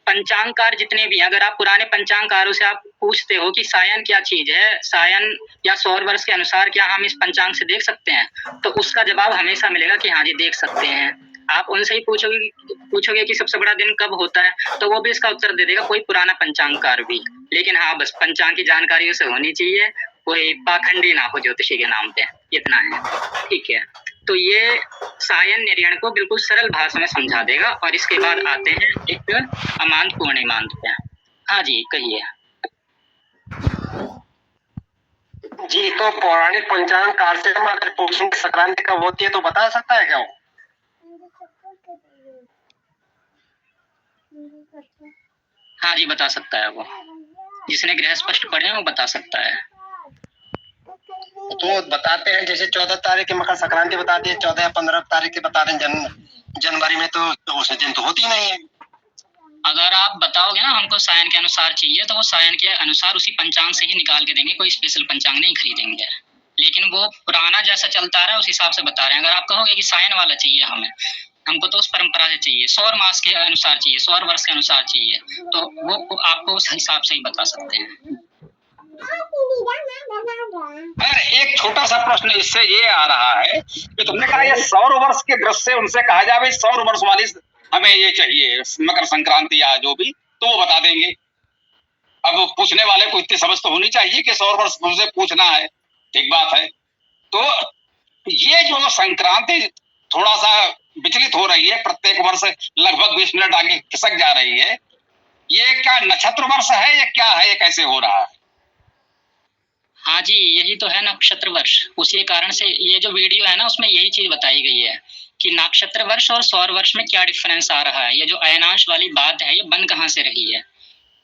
पंचांगकार जितने भी, अगर आप पुराने पंचांगकारों से आप पूछते हो कि सायन क्या चीज है, सायन या सौर वर्ष के अनुसार क्या हम इस पंचांग से देख सकते हैं, तो उसका जवाब हमेशा मिलेगा कि हाँ जी देख सकते हैं। आप उनसे ही पूछोगे कि सबसे बड़ा दिन कब होता है, तो वो भी इसका उत्तर दे देगा कोई पुराना पंचांगकार भी। लेकिन हाँ, बस पंचांग की जानकारी उसे होनी चाहिए, कोई पाखंडी ना हो ज्योतिषी के नाम पे, इतना है, ठीक है। तो ये सायन निर्यण को बिल्कुल सरल भाषा में समझा देगा। और इसके बाद आते हैं एक अमांत पूर्णिमांत पे। हाँ जी कहिए। जी, तो पौराणिक पंचांग काल से हम अगर पूछें कि संक्रांति कब होती है तो बता सकता है क्या वो? हाँ जी बता सकता है, वो जिसने गृह स्पष्ट पढ़े हैं वो बता सकता है। तो बताते हैं, जैसे 14 तारीख की मकर संक्रांति बताती है, 14 या 15 तारीख की बता रहे हैं जनवरी में, तो उस दिन तो होती नहीं है। अगर आप बताओगे ना हमको सायन के अनुसार चाहिए, तो वो सायन के अनुसार उसी पंचांग से ही निकाल के देंगे, कोई स्पेशल पंचांग नहीं खरीदेंगे। लेकिन वो पुराना जैसा चलता रहा है उस हिसाब से बता रहे हैं। अगर आप कहोगे कि सायन वाला चाहिए हमें, हमको तो उस परंपरा से चाहिए, सौर मास के अनुसार चाहिए, सौर वर्ष के अनुसार चाहिए, तो वो आपको उस हिसाब से ही बता सकते हैं। अरे एक छोटा सा प्रश्न इससे ये आ रहा है कि तुमने कहा ये सौर वर्ष के दृष्टि से उनसे कहा जाए भाई सौर वर्ष वाली हमें ये चाहिए मकर संक्रांति या जो भी, तो वो बता देंगे। अब पूछने वाले को इतनी समझ तो होनी चाहिए कि सौर वर्ष मुझसे पूछना है, ठीक बात है। तो ये जो संक्रांति थोड़ा सा विचलित हो रही है, प्रत्येक वर्ष लगभग 20 मिनट आगे खिसक जा रही है, ये क्या नक्षत्र वर्ष है या क्या है, ये कैसे हो रहा है? हाँ जी, यही तो है नक्षत्र वर्ष। उसी कारण से ये जो वीडियो है ना, उसमें यही चीज बताई गई है कि नक्षत्र वर्ष और सौर वर्ष में क्या डिफरेंस आ रहा है। ये जो अयनांश वाली बात है, ये बन कहाँ से रही है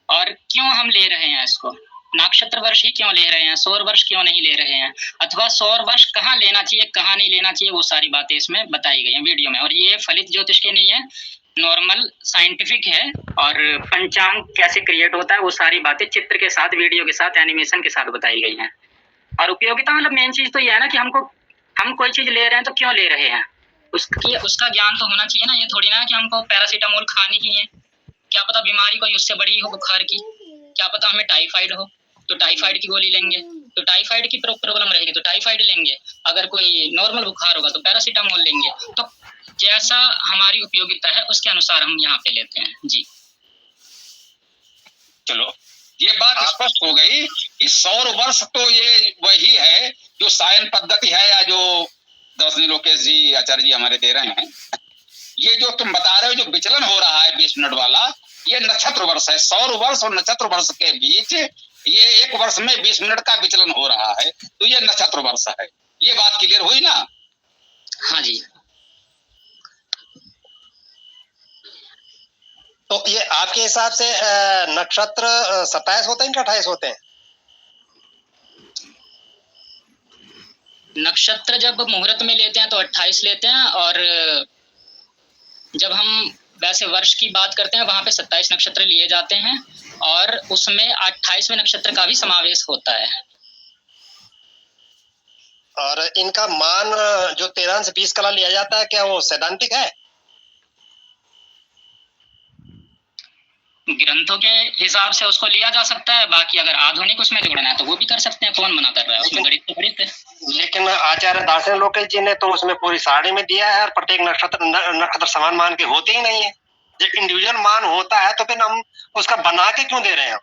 और क्यों हम ले रहे हैं इसको। नक्षत्र वर्ष ही क्यों ले रहे हैं, सौर वर्ष क्यों नहीं ले रहे हैं, अथवा सौर वर्ष कहाँ लेना चाहिए, कहाँ नहीं लेना चाहिए, वो सारी बातें इसमें बताई गई हैं वीडियो में। और ये फलित ज्योतिष के नहीं है, नॉर्मल साइंटिफिक है। और पंचांग कैसे क्रिएट होता है, वो सारी बातें चित्र के साथ, वीडियो के साथ, एनिमेशन के साथ बताई गई हैं। और उपयोगिता मतलब मेन चीज तो ये है ना कि हम कोई चीज ले रहे हैं तो क्यों ले रहे हैं, उसका ज्ञान तो होना चाहिए ना। ये थोड़ी ना कि हमको पैरासीटामोल खानी ही है, क्या पता बीमारी कोई उससे बड़ी हो बुखार की, क्या पता हमें टाइफाइड हो तो टाइफाइड की गोली लेंगे, तो टाइफाइड की प्रॉब्लम रहेगी तो टाइफाइड लेंगे, अगर कोई नॉर्मल बुखार होगा तो पैरासीटामोल लेंगे। तो जैसा हमारी उपयोगिता है उसके अनुसार हम यहाँ पे लेते हैं जी। चलो ये बात स्पष्ट हो गई कि सौर वर्ष तो ये वही है जो सायन पद्धति है या जो दर्शनी लोकेश जी आचार्य जी हमारे दे रहे हैं। ये जो तुम बता रहे हो जो विचलन हो रहा है 20 मिनट वाला, ये नक्षत्र वर्ष है। सौर वर्ष और नक्षत्र वर्ष के बीच ये एक वर्ष में 20 मिनट का विचलन हो रहा है, तो ये नक्षत्र वर्ष है। ये बात क्लियर हुई ना? हाँ जी। तो ये आपके हिसाब से नक्षत्र 27 होते हैं कि 28 होते हैं? नक्षत्र जब मुहूर्त में लेते हैं तो 28 लेते हैं, और जब हम वैसे वर्ष की बात करते हैं वहां पे 27 नक्षत्र लिए जाते हैं, और उसमें 28वें नक्षत्र का भी समावेश होता है। और इनका मान जो 13 से 20 कला लिया जाता है, क्या वो सैद्धांतिक है? ग्रंथों के हिसाब से उसको लिया जा सकता है, बाकी अगर आधुनिक उसमें जोड़ना है तो वो भी कर सकते हैं, कौन मना कर रहा है, उसमें गणित तो गणित है। लेकिन आचार्य दार्शनिक लोकेश जी ने तो उसमें पूरी सारणी में दिया है, और प्रत्येक नक्षत्र समान मान के होते ही नहीं है। जब इंडिविजुअल मान होता है तो फिर हम उसका बना के क्यों दे रहे हैं?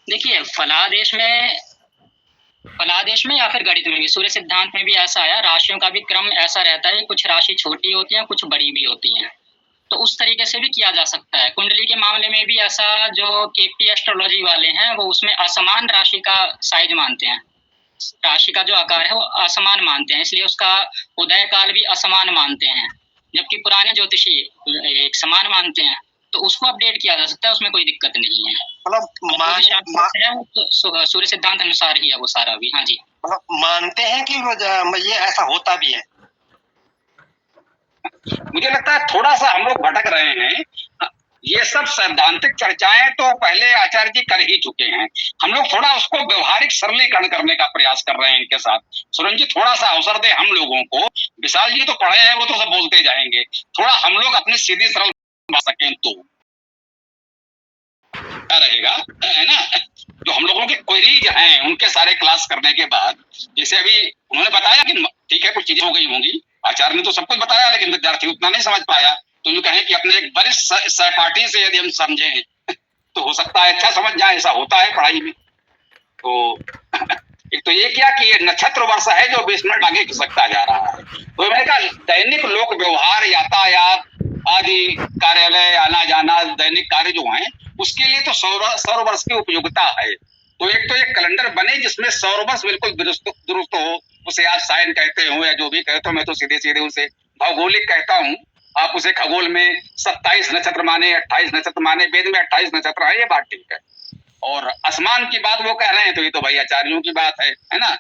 देखिए फलादेश में या फिर गणित में भी, सूर्य सिद्धांत में भी ऐसा है, राशियों का भी क्रम ऐसा रहता है, कुछ राशि छोटी होती है, कुछ बड़ी भी होती है, तो उस तरीके से भी किया जा सकता है। कुंडली के मामले में भी ऐसा, जो केपी एस्ट्रोलॉजी वाले हैं वो उसमें असमान राशि का साइज मानते हैं, राशि का जो आकार है वो असमान मानते हैं, इसलिए उसका उदय काल भी असमान मानते हैं, जबकि पुराने ज्योतिषी एक समान मानते हैं। तो उसको अपडेट किया जा सकता है, उसमें कोई दिक्कत नहीं है। मतलब तो सूर्य सिद्धांत अनुसार ही है वो सारा भी। हाँ जी, मतलब मानते हैं कि ये ऐसा होता भी है। मुझे लगता है थोड़ा सा हम लोग भटक रहे हैं। ये सब सैद्धांतिक चर्चाएं तो पहले आचार्य जी कर ही चुके हैं, हम लोग थोड़ा उसको व्यवहारिक सरलीकरण करने का प्रयास कर रहे हैं इनके साथ। सुरेंद्र जी थोड़ा सा अवसर दे हम लोगों को, विशाल जी तो पढ़े हैं वो तो सब बोलते जाएंगे, थोड़ा हम लोग अपनी सीधी सरल बात सकें तो क्या रहेगा, है ना? जो हम लोगों के क्वेरीज हैं उनके सारे क्लास करने के बाद, जैसे अभी उन्होंने बताया कि ठीक है कुछ चीजें हो गई होंगी, आचार्य ने तो सब कुछ बताया लेकिन विद्यार्थी उतना नहीं समझ पाया, तो यूं कहें कि अपने एक वरिष्ठ सहपाठी से यदि हम समझें तो हो सकता है अच्छा समझ जाए। ऐसा होता है पढ़ाई में। तो एक तो ये क्या कि ये नक्षत्र वर्ष है जो 20 मिनट आगे खिसकता जा रहा है। तो मैंने कहा दैनिक लोक व्यवहार, यातायात आदि, कार्यालय आना जाना, दैनिक कार्य जो है उसके लिए तो सौर वर्ष की उपयोगिता है। तो एक तो एक कैलेंडर बने जिसमें सौर वर्ष बिल्कुल दुरुस्त हो, उसे आप साइन कहते हो या जो भी कहते हो, मैं तो सीधे सीधे उसे भौगोलिक कहता हूँ, आप उसे खगोल में 27 नक्षत्र माने, 28 नक्षत्र माने, वेद में 28 नक्षत्र है, ये बात ठीक है। और आसमान की बात वो कह रहे हैं तो ये तो भाई आचार्यों की बात है ना?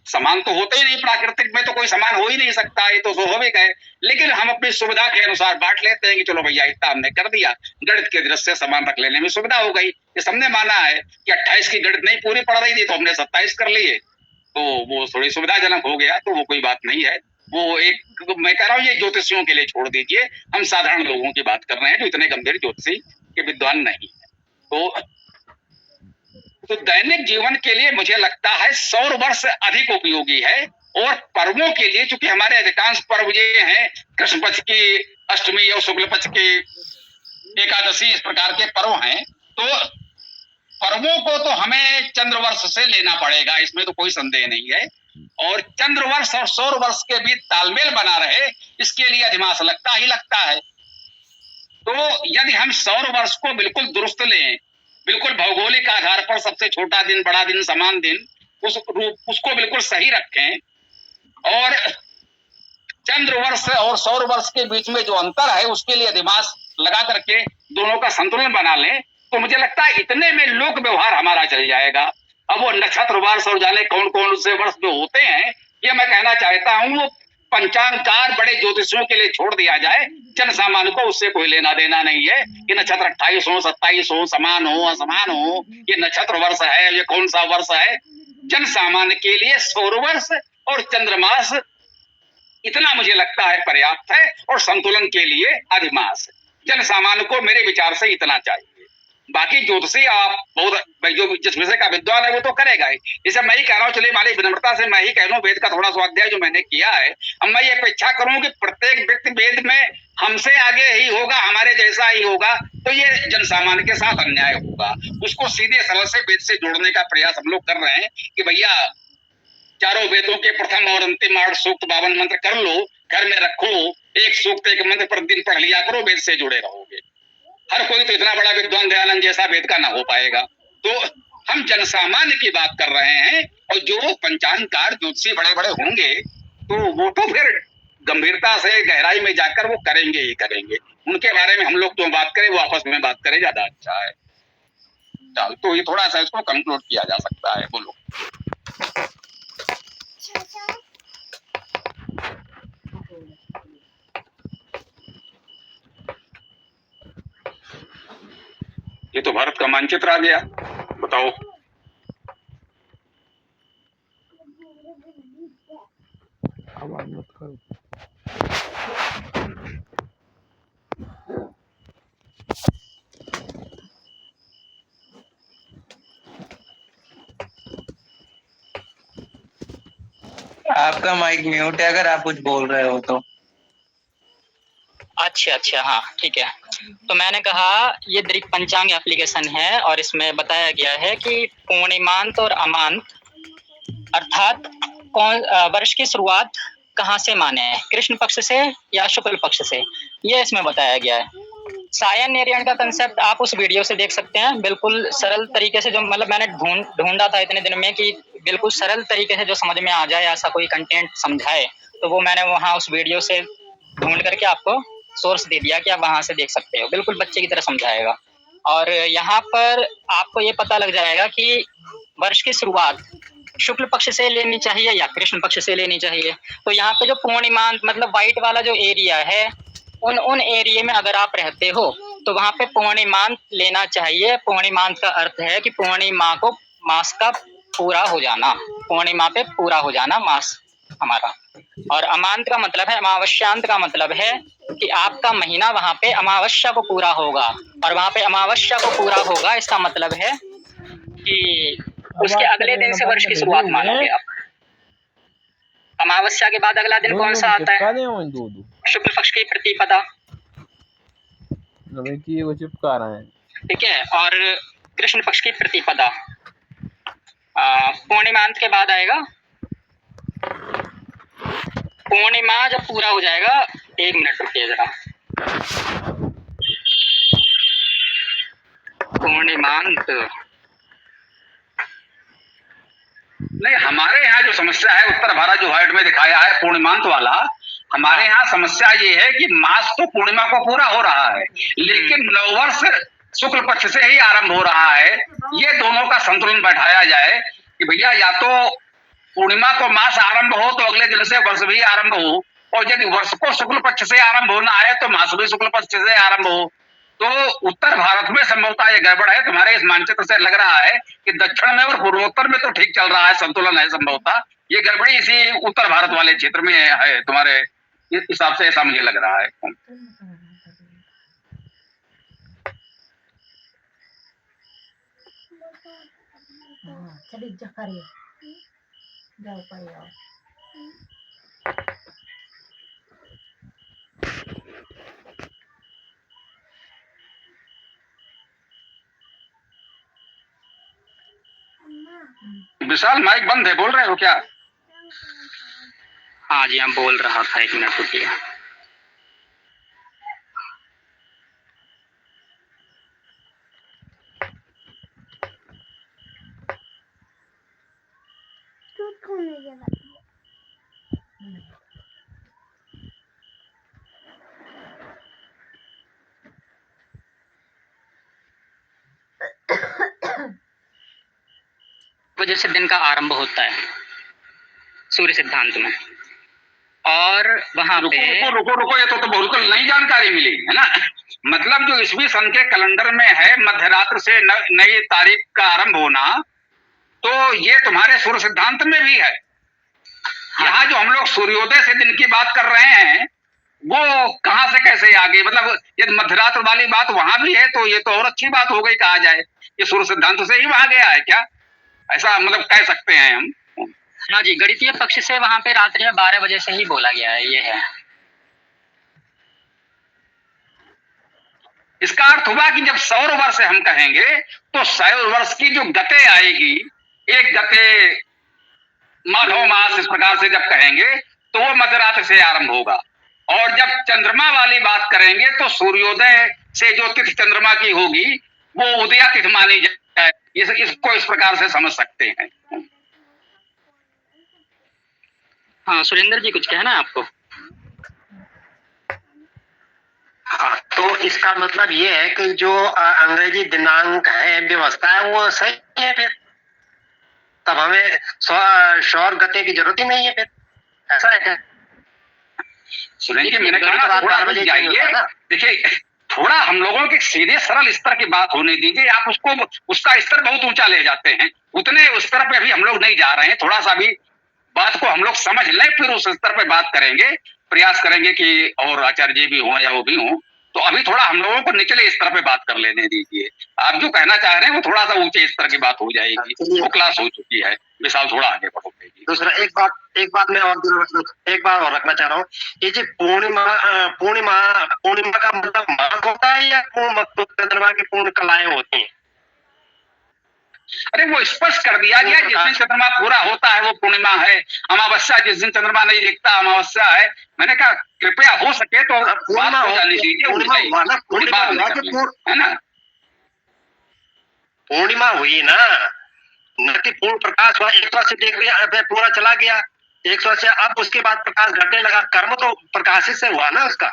समान तो होते ही नहीं, प्राकृतिक में तो कोई समान हो ही नहीं सकता, ये तो स्वाभाविक है। लेकिन हम अपनी सुविधा के अनुसार बांट लेते हैं कि चलो भैया इतना हमने कर दिया, गणित के दृष्टि से समान रख लेने में सुविधा हो गई। ये सबने माना है कि 28 की गणित नहीं पूरी पड़ रही थी तो हमने 27 कर लिए, तो वो थोड़ी सुविधाजनक हो गया, तो वो कोई बात नहीं है। वो एक मैं कह रहा हूँ ये ज्योतिषियों के लिए छोड़ दीजिए, हम साधारण लोगों की बात कर रहे हैं जो इतने गंभीर ज्योतिषी के विद्वान नहीं है। तो दैनिक जीवन के लिए मुझे लगता है सौर वर्ष अधिक उपयोगी है। और पर्वों के लिए, चूंकि हमारे अधिकांश पर्व ये हैं कृष्ण पक्ष की अष्टमी और शुक्ल पक्ष की एकादशी, इस प्रकार के पर्व हैं, तो पर्वों को तो हमें चंद्रवर्ष से लेना पड़ेगा, इसमें तो कोई संदेह नहीं है। और चंद्रवर्ष और सौर वर्ष के बीच तालमेल बना रहे, इसके लिए अधिमास लगता ही लगता है। तो यदि हम सौर वर्ष को बिल्कुल दुरुस्त लें, बिल्कुल भौगोलिक आधार पर सबसे छोटा दिन, बड़ा दिन, समान दिन, उसको बिल्कुल सही रखें, और चंद्रवर्ष और सौर वर्ष के बीच में जो अंतर है उसके लिए अधिमास लगा करके दोनों का संतुलन बना लें, तो मुझे लगता है इतने में लोक व्यवहार हमारा चल जाएगा। अब वो नक्षत्र वर्ष और जाने कौन कौन से वर्ष जो होते हैं, ये मैं कहना चाहता हूँ वो पंचांगकार बड़े ज्योतिषियों के लिए छोड़ दिया जाए, जन सामान्य को उससे कोई लेना देना नहीं है। ये नक्षत्र 28 हो, 27 हो, समान हो, असमान हो, ये नक्षत्र वर्ष है, ये कौन सा वर्ष है, जन सामान्य के लिए सौर वर्ष और चंद्रमास इतना मुझे लगता है पर्याप्त है, और संतुलन के लिए अधिमास। जन सामान्य को मेरे विचार से इतना चाहिए। बाकी ज्योतिषी आप बहुत जो जिस विषय का विद्वान है वो तो करेगा ही। जैसे मैं ही कह रहा हूँ, चलिए माली विनम्रता से मैं ही कह लूँ, वेद का थोड़ा स्वाध्याय जो मैंने किया है, अब मैं ये अपेक्षा करूँ कि प्रत्येक व्यक्ति वेद में हमसे आगे ही होगा, हमारे जैसा ही होगा, तो ये जन सामान्य के साथ अन्याय होगा। उसको सीधे सरल से वेद से जोड़ने का प्रयास हम लोग कर रहे हैं कि भैया चारों वेदों के प्रथम और अंतिम 8 सूक्त 52 मंत्र कर लो, घर में रखो, एक सूक्त एक मंत्र प्रतिदिन पढ़ लिया करो, वेद से जुड़े रहोगे। हर कोई तो इतना बड़ा विद्वान दयानंद जैसा वेद का ना हो पाएगा। तो हम जनसामान्य की बात कर रहे हैं, और जो पंचांगकार ज्योतिषी बड़े बड़े होंगे तो वो तो फिर गंभीरता से गहराई में जाकर वो करेंगे ही करेंगे। उनके बारे में हम लोग जो बात करें वो आपस में बात करें, ज्यादा अच्छा है। चल, तो ये थोड़ा सा इसको कंक्लूड किया जा सकता है। बोलो। ये तो भारत का मानचित्र आ गया, बताओ। आपका माइक म्यूट है अगर आप कुछ बोल रहे हो तो। अच्छा, हाँ ठीक है। तो मैंने कहा ये दृक पंचांग एप्लीकेशन है, और इसमें बताया गया है कि पूर्णिमांत और अमांत अर्थात कौन वर्ष की शुरुआत कहाँ से माने, कृष्ण पक्ष से या शुक्ल पक्ष से, ये इसमें बताया गया है। सायन निर्यण का कंसेप्ट आप उस वीडियो से देख सकते हैं, बिल्कुल सरल तरीके से, जो मतलब मैंने ढूंढा था इतने दिन में कि बिल्कुल सरल तरीके से जो समझ में आ जाए, ऐसा कोई कंटेंट समझाए, तो वो मैंने वहाँ उस वीडियो से ढूंढ करके आपको सोर्स दे दिया कि आप वहाँ से देख सकते हो, बिल्कुल बच्चे की तरह समझाएगा। और यहाँ पर आपको ये पता लग जाएगा कि वर्ष की शुरुआत शुक्ल पक्ष से लेनी चाहिए या कृष्ण पक्ष से लेनी चाहिए। तो यहाँ पे जो पूर्णिमांत मतलब व्हाइट वाला जो एरिया है, उन एरिया में अगर आप रहते हो तो वहाँ पे पूर्णिमांत लेना चाहिए। पूर्णिमांत का अर्थ है कि पूर्णिमा को मास का पूरा हो जाना, पूर्णिमा पे पूरा हो जाना मास हमारा। और अमांत का मतलब है, अमावस्यांत का मतलब है कि आपका महीना वहाँ पे अमावस्या को पूरा होगा, और वहाँ पे अमावस्या को पूरा होगा इसका मतलब है कि उसके अगले दिन से वर्ष की शुरुआत मानोगे आप। अमावस्या के बाद अगला दिन कौन सा आता है? शुक्ल पक्ष की प्रतिपदा, चिपका रहे हैं, ठीक है। और कृष्ण पक्ष की प्रतिपदा पूर्णिमांत के बाद आएगा। पूर्णिमा जब पूरा हो जाएगा, 1 मिनट रुकिए जरा, पूर्णिमांत नहीं, हमारे यहाँ जो समस्या है, उत्तर भारत जो व्हाइट में दिखाया है पूर्णिमांत वाला, हमारे यहाँ समस्या ये है कि मास तो पूर्णिमा को पूरा हो रहा है, लेकिन नववर्ष शुक्ल पक्ष से ही आरंभ हो रहा है। ये दोनों का संतुलन बैठाया जाए कि भैया या तो पूर्णिमा को मास आरंभ हो तो अगले दिन से वर्ष भी आरंभ हो, और यदि वर्ष को शुक्ल पक्ष से आरंभ होना है तो मास भी शुक्ल पक्ष से आरंभ हो। तो उत्तर भारत में संभवतः ये गड़बड़ है। तुम्हारे इस मानचित्र से लग रहा है कि दक्षिण में और पूर्वोत्तर में तो ठीक चल रहा है, संतुलन है संभवतः, ये गड़बड़ी इसी उत्तर भारत वाले क्षेत्र में है तुम्हारे इस हिसाब से, ऐसा मुझे लग रहा है। विशाल माइक बंद है, बोल रहे हो क्या? हाँ जी, हम बोल रहा था, 1 मिनट रुकिए। वजह से दिन का आरंभ होता है सूर्य सिद्धांत में, और वहां पे रुको, ये तो बिल्कुल नई जानकारी मिली है ना। मतलब जो ईस्वी सन के कैलेंडर में है मध्यरात्र से नई तारीख का आरंभ होना, तो ये तुम्हारे सूर्य सिद्धांत में भी है। यहाँ जो हम लोग सूर्योदय से दिन की बात कर रहे हैं, वो कहाँ से कैसे आ गई? मतलब यदि मध्यरात्र वाली बात वहां भी है तो ये तो और अच्छी बात हो गई, कहा जाए ये सूर्य सिद्धांत से ही वहां गया है क्या? ऐसा मतलब कह सकते हैं हम। हाँ जी, गणितीय पक्ष से वहां पे रात्रि में 12 बजे से ही बोला गया है, ये है। इसका अर्थ हुआ कि जब सौर वर्ष हम कहेंगे तो सौर वर्ष की जो गते आएगी, एक गते माघ मास, इस प्रकार से जब कहेंगे तो वो मध्यरात्र से आरंभ होगा। और जब चंद्रमा वाली बात करेंगे तो सूर्योदय से जो तिथि चंद्रमा की होगी वो उदया तिथि मानी जाए। इसको इस प्रकार से समझ सकते हैं। हाँ, सुरेंद्र जी कुछ कहना है आपको? हाँ, तो इसका मतलब ये है कि जो अंग्रेजी दिनांक है, व्यवस्था है, वो सही है। फिर तब हमें सौर गते की जरूरत ही नहीं है। फिर ऐसा है क्या? सुनेंगे, मैंने कहा थोड़ा रुक जाइए। देखिए, थोड़ा हम लोगों के सीधे सरल स्तर की बात होने दीजिए। आप उसका स्तर बहुत ऊंचा ले जाते हैं। उतने उस स्तर पे अभी हम लोग नहीं जा रहे हैं। थोड़ा सा भी बात को हम लोग समझ लें, फिर उस स्तर पे बात करेंगे। प्रयास करेंगे कि और आचार्य जी भी हों या वो भी हों। तो अभी थोड़ा हम लोगों को निचले स्तर पे बात कर लेने दीजिए। आप जो कहना चाह रहे हैं वो थोड़ा सा ऊंचे स्तर की बात हो जाएगी। वो क्लास हो चुकी है। विशाल थोड़ा आगे बढ़ोगे जी। दूसरा एक बात मैं और रखना चाह रहा हूँ। ये जो पूर्णिमा का मतलब माघ होता है या चंद्रमा की पूर्ण कलाएं होती हैं? अरे वो स्पष्ट कर दिया गया, जिस दिन चंद्रमा पूरा होता है वो पूर्णिमा है। अमावस्या जिस दिन चंद्रमा नहीं दिखता अमावस्या है। मैंने कहा कृपया हो सके तो बात हो जाने दीजिए, है ना। पूर्णिमा हुई ना, न कि पूर्ण प्रकाश हुआ। 100 से देख लिया, पूरा चला गया 100 से, अब उसके बाद प्रकाश घटने लगा। कर्म तो प्रकाशित से हुआ ना उसका।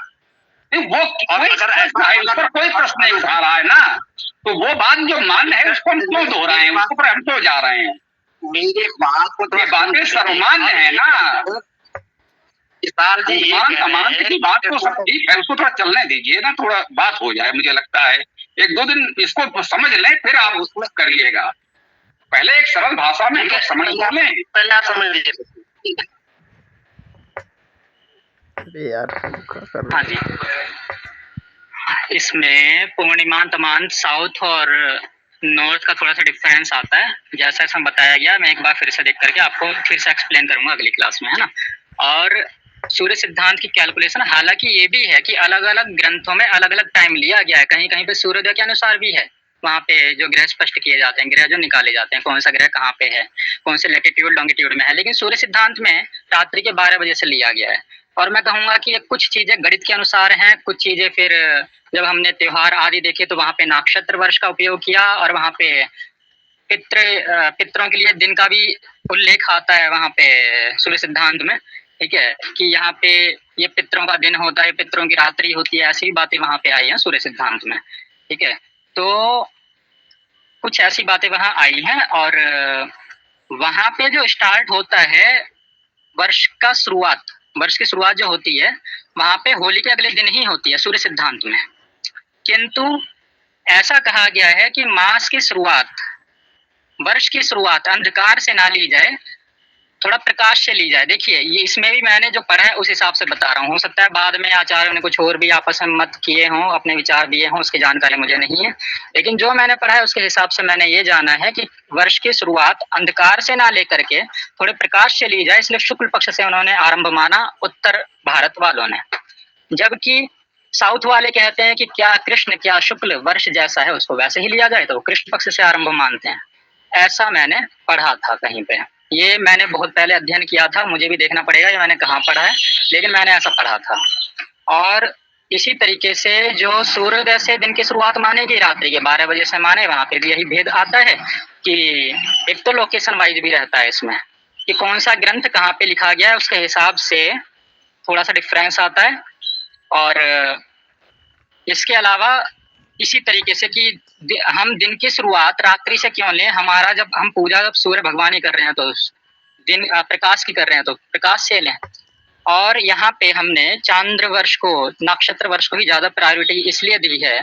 वो अगर ऐसा है, उस पर कोई प्रश्न नहीं उठा रहा है ना, तो वो बात जो मान्य है उसको हम क्यों दोहराए हैं, उसको पर हम क्यों जा रहे हैं? मेरे बात को ये बातें सर्वमान्य है ना। विशाल जी की बात तो सब ठीक है, उसको थोड़ा चलने दीजिए ना, थोड़ा बात हो जाए। मुझे लगता है 1-2 दिन इसको समझ लें, फिर आप उसमें करिएगा। पहले एक सरल भाषा में हम समझ लें। पहले आप समझ लीजिए। हाँ जी, इसमें पूर्णिमांतमान साउथ और नॉर्थ का थोड़ा सा डिफरेंस आता है, जैसा इसमें बताया गया। मैं एक बार फिर से देख करके आपको फिर से एक्सप्लेन करूंगा अगली क्लास में, है ना। और सूर्य सिद्धांत की कैलकुलेशन हालांकि ये भी है कि अलग अलग ग्रंथों में अलग अलग टाइम लिया गया है। कहीं कहीं पे सूर्योदय के अनुसार भी है, वहाँ पे जो ग्रह स्पष्ट किए जाते हैं, ग्रह जो निकाले जाते हैं, कौन सा ग्रह कहाँ पे है, कौन से लैटिट्यूड लॉन्गिट्यूड में है। लेकिन सूर्य सिद्धांत में रात्रि के 12 बजे से लिया गया है। और मैं कहूँगा कि ये कुछ चीजें गणित के अनुसार हैं, कुछ चीजें फिर जब हमने त्योहार आदि देखे तो वहाँ पे नक्षत्र वर्ष का उपयोग किया, और वहाँ पे पितरों के लिए दिन का भी उल्लेख आता है वहाँ पे सूर्य सिद्धांत में। ठीक है, कि यहाँ पे ये पितरों का दिन होता है, पितरों की रात्रि होती है, ऐसी बातें वहाँ पे आई हैं सूर्य सिद्धांत में। ठीक है, तो कुछ ऐसी बातें वहाँ आई हैं। और वहाँ पे जो स्टार्ट होता है वर्ष की शुरुआत जो होती है वहाँ पे होली के अगले दिन ही होती है सूर्य सिद्धांत में। किंतु ऐसा कहा गया है कि मास की शुरुआत, वर्ष की शुरुआत अंधकार से ना ली जाए, थोड़ा प्रकाश से ली जाए। देखिए ये इसमें भी मैंने जो पढ़ा है उस हिसाब से बता रहा हूँ, हो सकता है बाद में आचार्यों ने कुछ और भी आपस में मत किए हों, अपने विचार दिए हों, उसकी जानकारी मुझे नहीं है, लेकिन जो मैंने पढ़ा है उसके हिसाब से मैंने ये जाना है कि वर्ष की शुरुआत अंधकार से ना लेकर के थोड़े प्रकाश से ली जाए, इसलिए शुक्ल पक्ष से उन्होंने आरंभ माना उत्तर भारत वालों ने। जबकि साउथ वाले कहते हैं कि क्या कृष्ण क्या शुक्ल वर्ष जैसा है उसको वैसे ही लिया जाए, तो कृष्ण पक्ष से आरंभ मानते हैं। ऐसा मैंने पढ़ा था कहीं पे, ये मैंने बहुत पहले अध्ययन किया था, मुझे भी देखना पड़ेगा ये मैंने कहाँ पढ़ा है, लेकिन मैंने ऐसा पढ़ा था। और इसी तरीके से जो सूर्योदय से दिन की शुरुआत मानेगी, रात्रि के 12 बजे से माने, वहां पे भी यही भेद आता है कि एक तो लोकेशन वाइज भी रहता है इसमें कि कौन सा ग्रंथ कहाँ पे लिखा गया है, उसके हिसाब से थोड़ा सा डिफरेंस आता है। और इसके अलावा इसी तरीके से कि हम दिन की शुरुआत रात्रि से क्यों लें, हमारा जब हम पूजा जब सूर्य भगवान ही कर रहे हैं तो दिन प्रकाश की कर रहे हैं तो प्रकाश से लें। और यहाँ पे हमने चांद्र वर्ष को, नक्षत्र वर्ष को ही ज्यादा प्रायोरिटी इसलिए दी है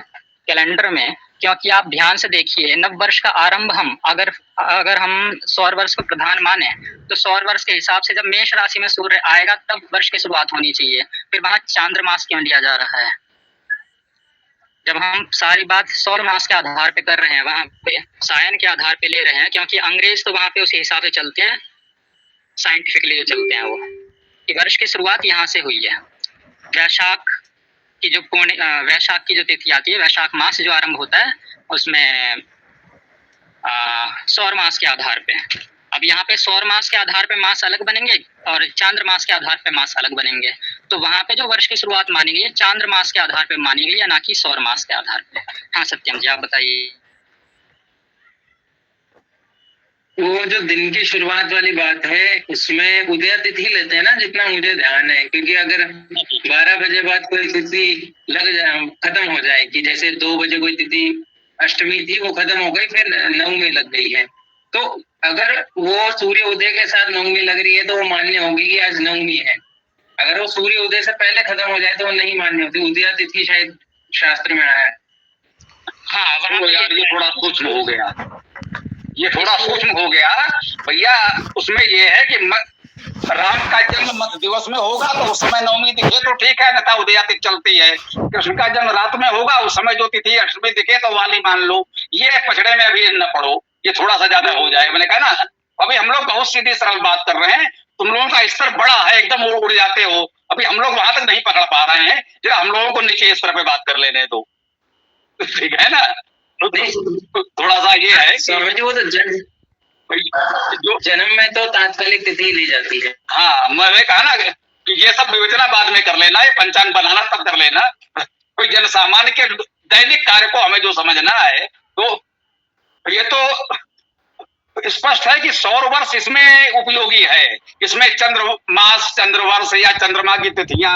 कैलेंडर में, क्योंकि आप ध्यान से देखिए नव वर्ष का आरंभ हम अगर हम सौर वर्ष को प्रधान माने तो सौर वर्ष के हिसाब से जब मेष राशि में सूर्य आएगा तब वर्ष की शुरुआत होनी चाहिए, फिर वहां चांद्रमास क्यों लिया जा रहा है? जब हम सारी बात सौर मास के आधार पे कर रहे हैं, वहां पे सायन के आधार पे ले रहे हैं, क्योंकि अंग्रेज तो वहां पे उसी हिसाब से चलते हैं, साइंटिफिकली जो चलते हैं वो, कि वर्ष की शुरुआत यहाँ से हुई है। वैशाख की जो वैशाख की जो तिथि आती है, वैशाख मास जो आरंभ होता है उसमें सौर मास के आधार पे। अब यहाँ पे सौर मास के आधार पे मास अलग बनेंगे और चांद्र मास के आधार पे मास अलग बनेंगे, तो वहां पे जो वर्ष की शुरुआत मानी गई है चांद्र मास के आधार पे मानी गई है, ना कि सौर मास के आधार पे। हाँ सत्यम जी आप बताइए। वो जो दिन की शुरुआत वाली बात है उसमें उदय तिथि लेते हैं ना, जितना मुझे ध्यान है, क्योंकि अगर 12 बजे बाद कोई तिथि लग जाए, खत्म हो जाए, कि जैसे 2 बजे कोई तिथि अष्टमी थी वो खत्म हो गई, फिर नवमी लग गई है, तो अगर वो सूर्य उदय के साथ नवमी लग रही है तो वो मान्य होगी कि आज नवमी है। अगर वो सूर्य उदय से पहले खत्म हो जाए तो वो नहीं मान्य होती। उदय तिथि शायद शास्त्र में आया है। हाँ वहाँ यार ये थोड़ा सूक्ष्म हो गया, ये थोड़ा सूक्ष्म हो गया भैया। उसमें ये है कि राम का जन्म मध्य दिवस में होगा तो उस समय नवमी दिखे तो ठीक है, अन्यथा उदया तिथि चलती है। कृष्ण का जन्म रात में होगा, उस समय जो तिथि अष्टमी दिखे तो वाली मान लो। ये पछड़े में अभी न पड़ो, ये थोड़ा सा ज्यादा हो जाए। मैंने कहा ना अभी हम लोग बहुत सीधी सरल बात कर रहे हैं, तुम लोगों का स्तर बड़ा है, एकदम उड़ जाते हो। अभी हम लोग वहां तक नहीं पकड़ पा रहे हैं, जरा हम लोगों को नीचे स्तर पे बात कर लेने दो, ठीक है ना। तो थोड़ा सा ये है स्वामी जी वो तो जो जन्म में तो तात्कालिक तिथि ली जाती है। हाँ मैंने कहा ना कि ये सब विवेचना बाद में कर लेना, ये पंचांग बनाना तब कर लेना। कोई जन सामान्य के दैनिक कार्य को हमें जो समझना है, तो ये तो स्पष्ट है कि सौर वर्ष इसमें उपयोगी है। इसमें चंद्र मास, चंद्रवर्ष या चंद्रमा की तिथियां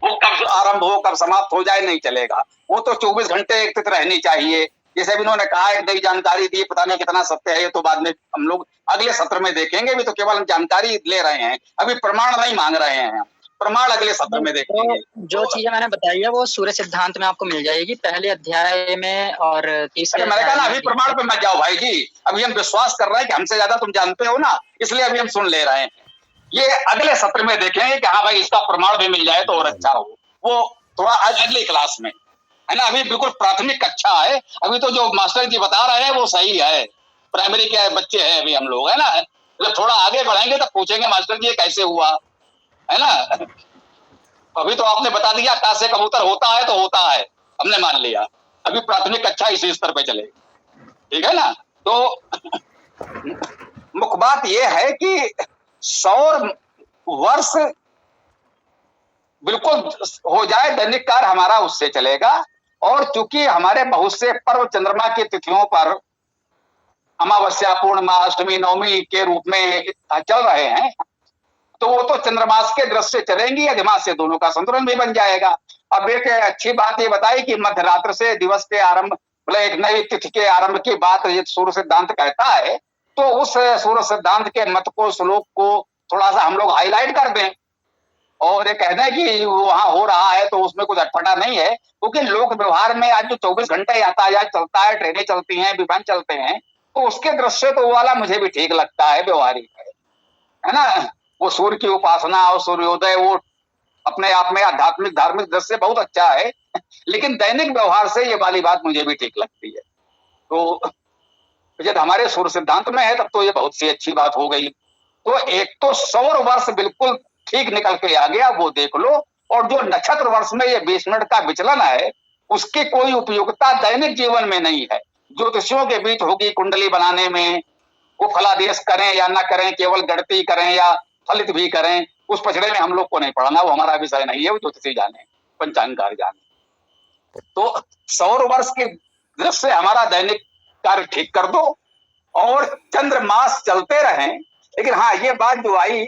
वो कब आरंभ हो कब समाप्त हो जाए नहीं चलेगा, वो तो 24 घंटे एक तिथि रहनी चाहिए। जैसे भी उन्होंने कहा एक नई जानकारी दी, पता नहीं कितना सत्य है, ये तो बाद में हम लोग अगले सत्र में देखेंगे। भी तो केवल हम जानकारी ले रहे हैं, अभी प्रमाण नहीं मांग रहे हैं, प्रमाण अगले सत्र में देखेंगे। जो चीजें मैंने बताई है वो सूर्य सिद्धांत में आपको मिल जाएगी, पहले अध्याय में और तीसरे। मैंने कहा ना अभी प्रमाण पे मत जाओ भाई जी, अभी हम विश्वास कर रहे हैं कि हमसे ज्यादा तुम जानते हो ना, इसलिए अभी हम सुन ले रहे हैं। ये अगले सत्र में देखेंगे कि हाँ भाई इसका प्रमाण भी मिल जाए तो और अच्छा हो, वो थोड़ा अगली क्लास में है ना। अभी बिल्कुल प्राथमिक कक्षा है, अभी तो जो मास्टर जी बता रहे हैं वो सही है, प्राइमरी के बच्चे हैं अभी हम लोग, है ना। जब थोड़ा आगे बढ़ेंगे तो पूछेंगे मास्टर जी ये कैसे हुआ, है ना। अभी तो आपने बता दिया काश से कबूतर होता है तो होता है, हमने मान लिया। अभी प्राथमिक कक्षा इसी स्तर पे चलेगी, ठीक है ना। तो मुख्य बात यह है कि सौर वर्ष बिल्कुल हो जाए, दैनिक कार्य हमारा उससे चलेगा। और चूंकि हमारे बहुत से पर्व चंद्रमा की तिथियों पर अमावस्या, पूर्णिमा, अष्टमी, नवमी के रूप में चल रहे हैं, तो वो तो चंद्रमास के दृष्टि से चलेंगी, अधिमास से दोनों का संतुलन भी बन जाएगा। अब एक अच्छी बात ये बताई कि मध्यरात्र से दिवस के आरंभ, मतलब एक नई तिथि के आरंभ की बात ये सूर्य सिद्धांत कहता है, तो उस सूर्य सिद्धांत के मत को, श्लोक को थोड़ा सा हम लोग हाईलाइट कर दें और ये कहना है कि वहां हो रहा है तो उसमें कुछ अटपटा नहीं है, क्योंकि लोक व्यवहार में आज जो 24 घंटे यातायात चलता है, ट्रेनें चलती हैं, विमान चलते हैं, तो उसके दृश्य तो वो वाला मुझे भी ठीक लगता है, व्यवहारिक है। है ना, वो सूर्य की उपासना और सूर्योदय वो अपने आप में आध्यात्मिक धार्मिक दृष्टि से बहुत अच्छा है, लेकिन दैनिक व्यवहार से ये वाली बात मुझे भी ठीक लगती है। तो जब हमारे सूर्य सिद्धांत में है तब तो ये बहुत सी अच्छी बात हो गई। तो एक तो सौर वर्ष बिल्कुल ठीक निकल के आ गया, वो देख लो, और जो नक्षत्र वर्ष में ये 20 मिनट का विचलन है उसकी कोई उपयोगिता दैनिक जीवन में नहीं है। ज्योतिषियों के बीच होगी कुंडली बनाने में, वो फलादेश करें या ना करें, केवल गणती करें या फलित भी करें, उस पछड़े में हम लोग को नहीं पढ़ना, वो हमारा विषय नहीं है, वो ज्योतिषी जाने, पंचांगार जाने। तो सौर वर्ष की दृष्टि से हमारा दैनिक कार्य ठीक कर दो और चंद्रमास चलते रहें। लेकिन हाँ, ये बात जो आई,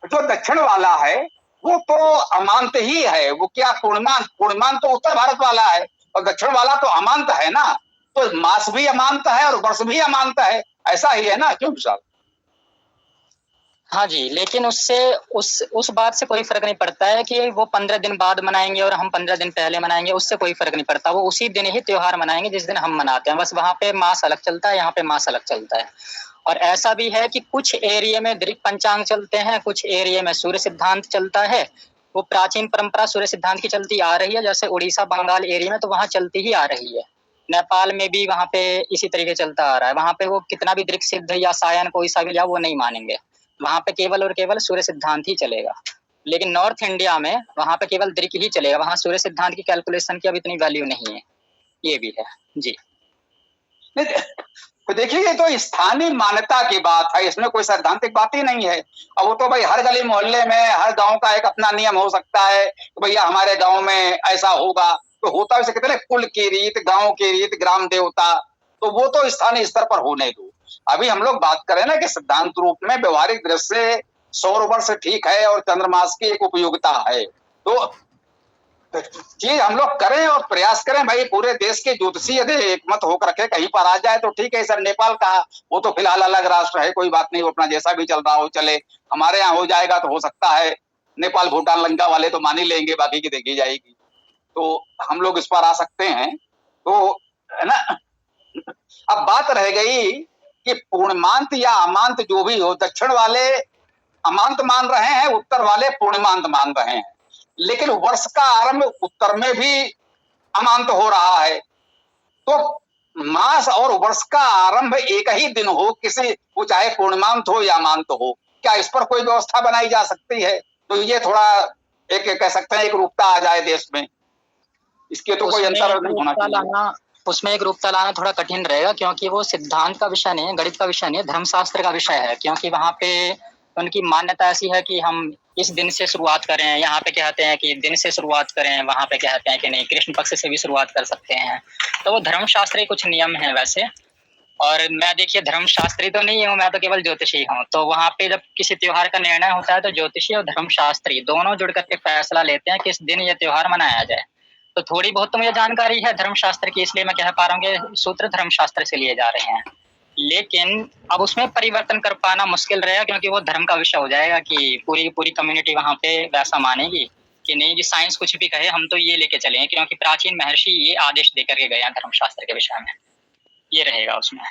जो दक्षिण वाला है वो तो अमांत ही है, वो क्या पूर्णिमान तो उत्तर भारत वाला है और दक्षिण वाला तो अमांत है ना, तो मास भी अमांत है और वर्ष भी अमांत है, ऐसा ही है ना, क्यों विशाल? हाँ जी, लेकिन उससे उस बात से कोई फर्क नहीं पड़ता है कि वो 15 दिन बाद मनाएंगे और हम 15 दिन पहले मनाएंगे, उससे कोई फर्क नहीं पड़ता। वो उसी दिन ही त्योहार मनाएंगे जिस दिन हम मनाते हैं, बस वहां पे मास अलग चलता है, यहाँ पे मास अलग चलता है। और ऐसा भी है कि कुछ एरिया में दृक पंचांग चलते हैं, कुछ एरिया में सूर्य सिद्धांत चलता है। वो प्राचीन परंपरा सूर्य सिद्धांत की चलती आ रही है, जैसे उड़ीसा बंगाल एरिया में तो वहां चलती ही आ रही है। नेपाल में भी वहां पे इसी तरीके चलता आ रहा है। वहां पे वो कितना भी दृक सिद्ध या सायन कोई सा भी या वो नहीं मानेंगे, वहां पे केवल और केवल सूर्य सिद्धांत ही चलेगा। लेकिन नॉर्थ इंडिया में वहां पे केवल दृक ही चलेगा, वहां सूर्य सिद्धांत की कैलकुलेशन की अब इतनी वैल्यू नहीं है, ये भी है जी। तो देखिए, ये तो स्थानीय मान्यता की बात है, इसमें कोई सैद्धांतिक बात ही नहीं है। अब वो तो भाई हर गली मोहल्ले में हर गांव का एक अपना नियम हो सकता है, तो भैया हमारे गांव में ऐसा होगा, तो होता वैसे कहते हैं कुल की रीत, गांव की रीत, ग्राम देवता, तो वो तो स्थानीय स्तर पर होने दो। अभी हम लोग बात करें ना कि सिद्धांत रूप में व्यवहारिक दृष्टि से सौर वर्ष ठीक है और चंद्रमास की एक उपयोगिता है, तो चीज हम लोग करें और प्रयास करें भाई, पूरे देश के ज्योतिषी यदि एकमत होकर रखे कहीं पर आ जाए तो ठीक है। सर नेपाल का वो तो फिलहाल अलग राष्ट्र है, कोई बात नहीं, वो अपना जैसा भी चल रहा हो चले, हमारे यहाँ हो जाएगा तो हो सकता है नेपाल भूटान लंका वाले तो मान ही लेंगे, बाकी की देखी जाएगी, तो हम लोग इस पर आ सकते हैं, तो है ना। अब बात रह गई कि पूर्णिमांत या अमांत जो भी हो, दक्षिण वाले अमांत मान रहे हैं, उत्तर वाले पूर्णिमांत मान रहे हैं, लेकिन वर्ष का आरंभ उत्तर में भी अमांत हो रहा है, तो मास और वर्ष का आरंभ एक ही दिन हो, किसी वो चाहे पूर्णिमांत हो या अमांत हो, क्या इस पर कोई व्यवस्था बनाई जा सकती है? तो ये थोड़ा एक कह सकते हैं एक रूपता आ जाए देश में, इसके तो कोई अंतर नहीं होना चाहिए। उसमें एक रूपता लाना थोड़ा कठिन रहेगा, क्योंकि वो सिद्धांत का विषय नहीं है, गणित का विषय नहीं है, धर्मशास्त्र का विषय है। क्योंकि वहां पे उनकी मान्यता ऐसी है कि हम इस दिन से शुरुआत करें, यहाँ पे कहते हैं कि दिन से शुरुआत करें, वहां पे कहते हैं कि नहीं कृष्ण पक्ष से भी शुरुआत कर सकते हैं। तो वो धर्मशास्त्री कुछ नियम है वैसे। और मैं देखिए धर्मशास्त्री तो नहीं हूँ, मैं तो केवल ज्योतिषी हूँ। तो वहां पे जब किसी त्योहार का निर्णय होता है तो ज्योतिषी और धर्मशास्त्री दोनों जुड़ करके फैसला लेते हैं किस दिन ये त्योहार मनाया जाए। तो थोड़ी बहुत तो मुझे जानकारी है धर्मशास्त्र की, इसलिए मैं कह पा रहा हूँ कि सूत्र धर्मशास्त्र से लिए जा रहे हैं। लेकिन अब उसमें परिवर्तन कर पाना मुश्किल रहेगा, क्योंकि वो धर्म का विषय हो जाएगा कि पूरी कम्युनिटी वहां पे वैसा मानेगी कि नहीं जी साइंस कुछ भी कहे हम तो ये लेके चलेंगे, क्योंकि प्राचीन महर्षि ये आदेश देकर के गए हैं धर्मशास्त्र के विषय में, ये रहेगा उसमें।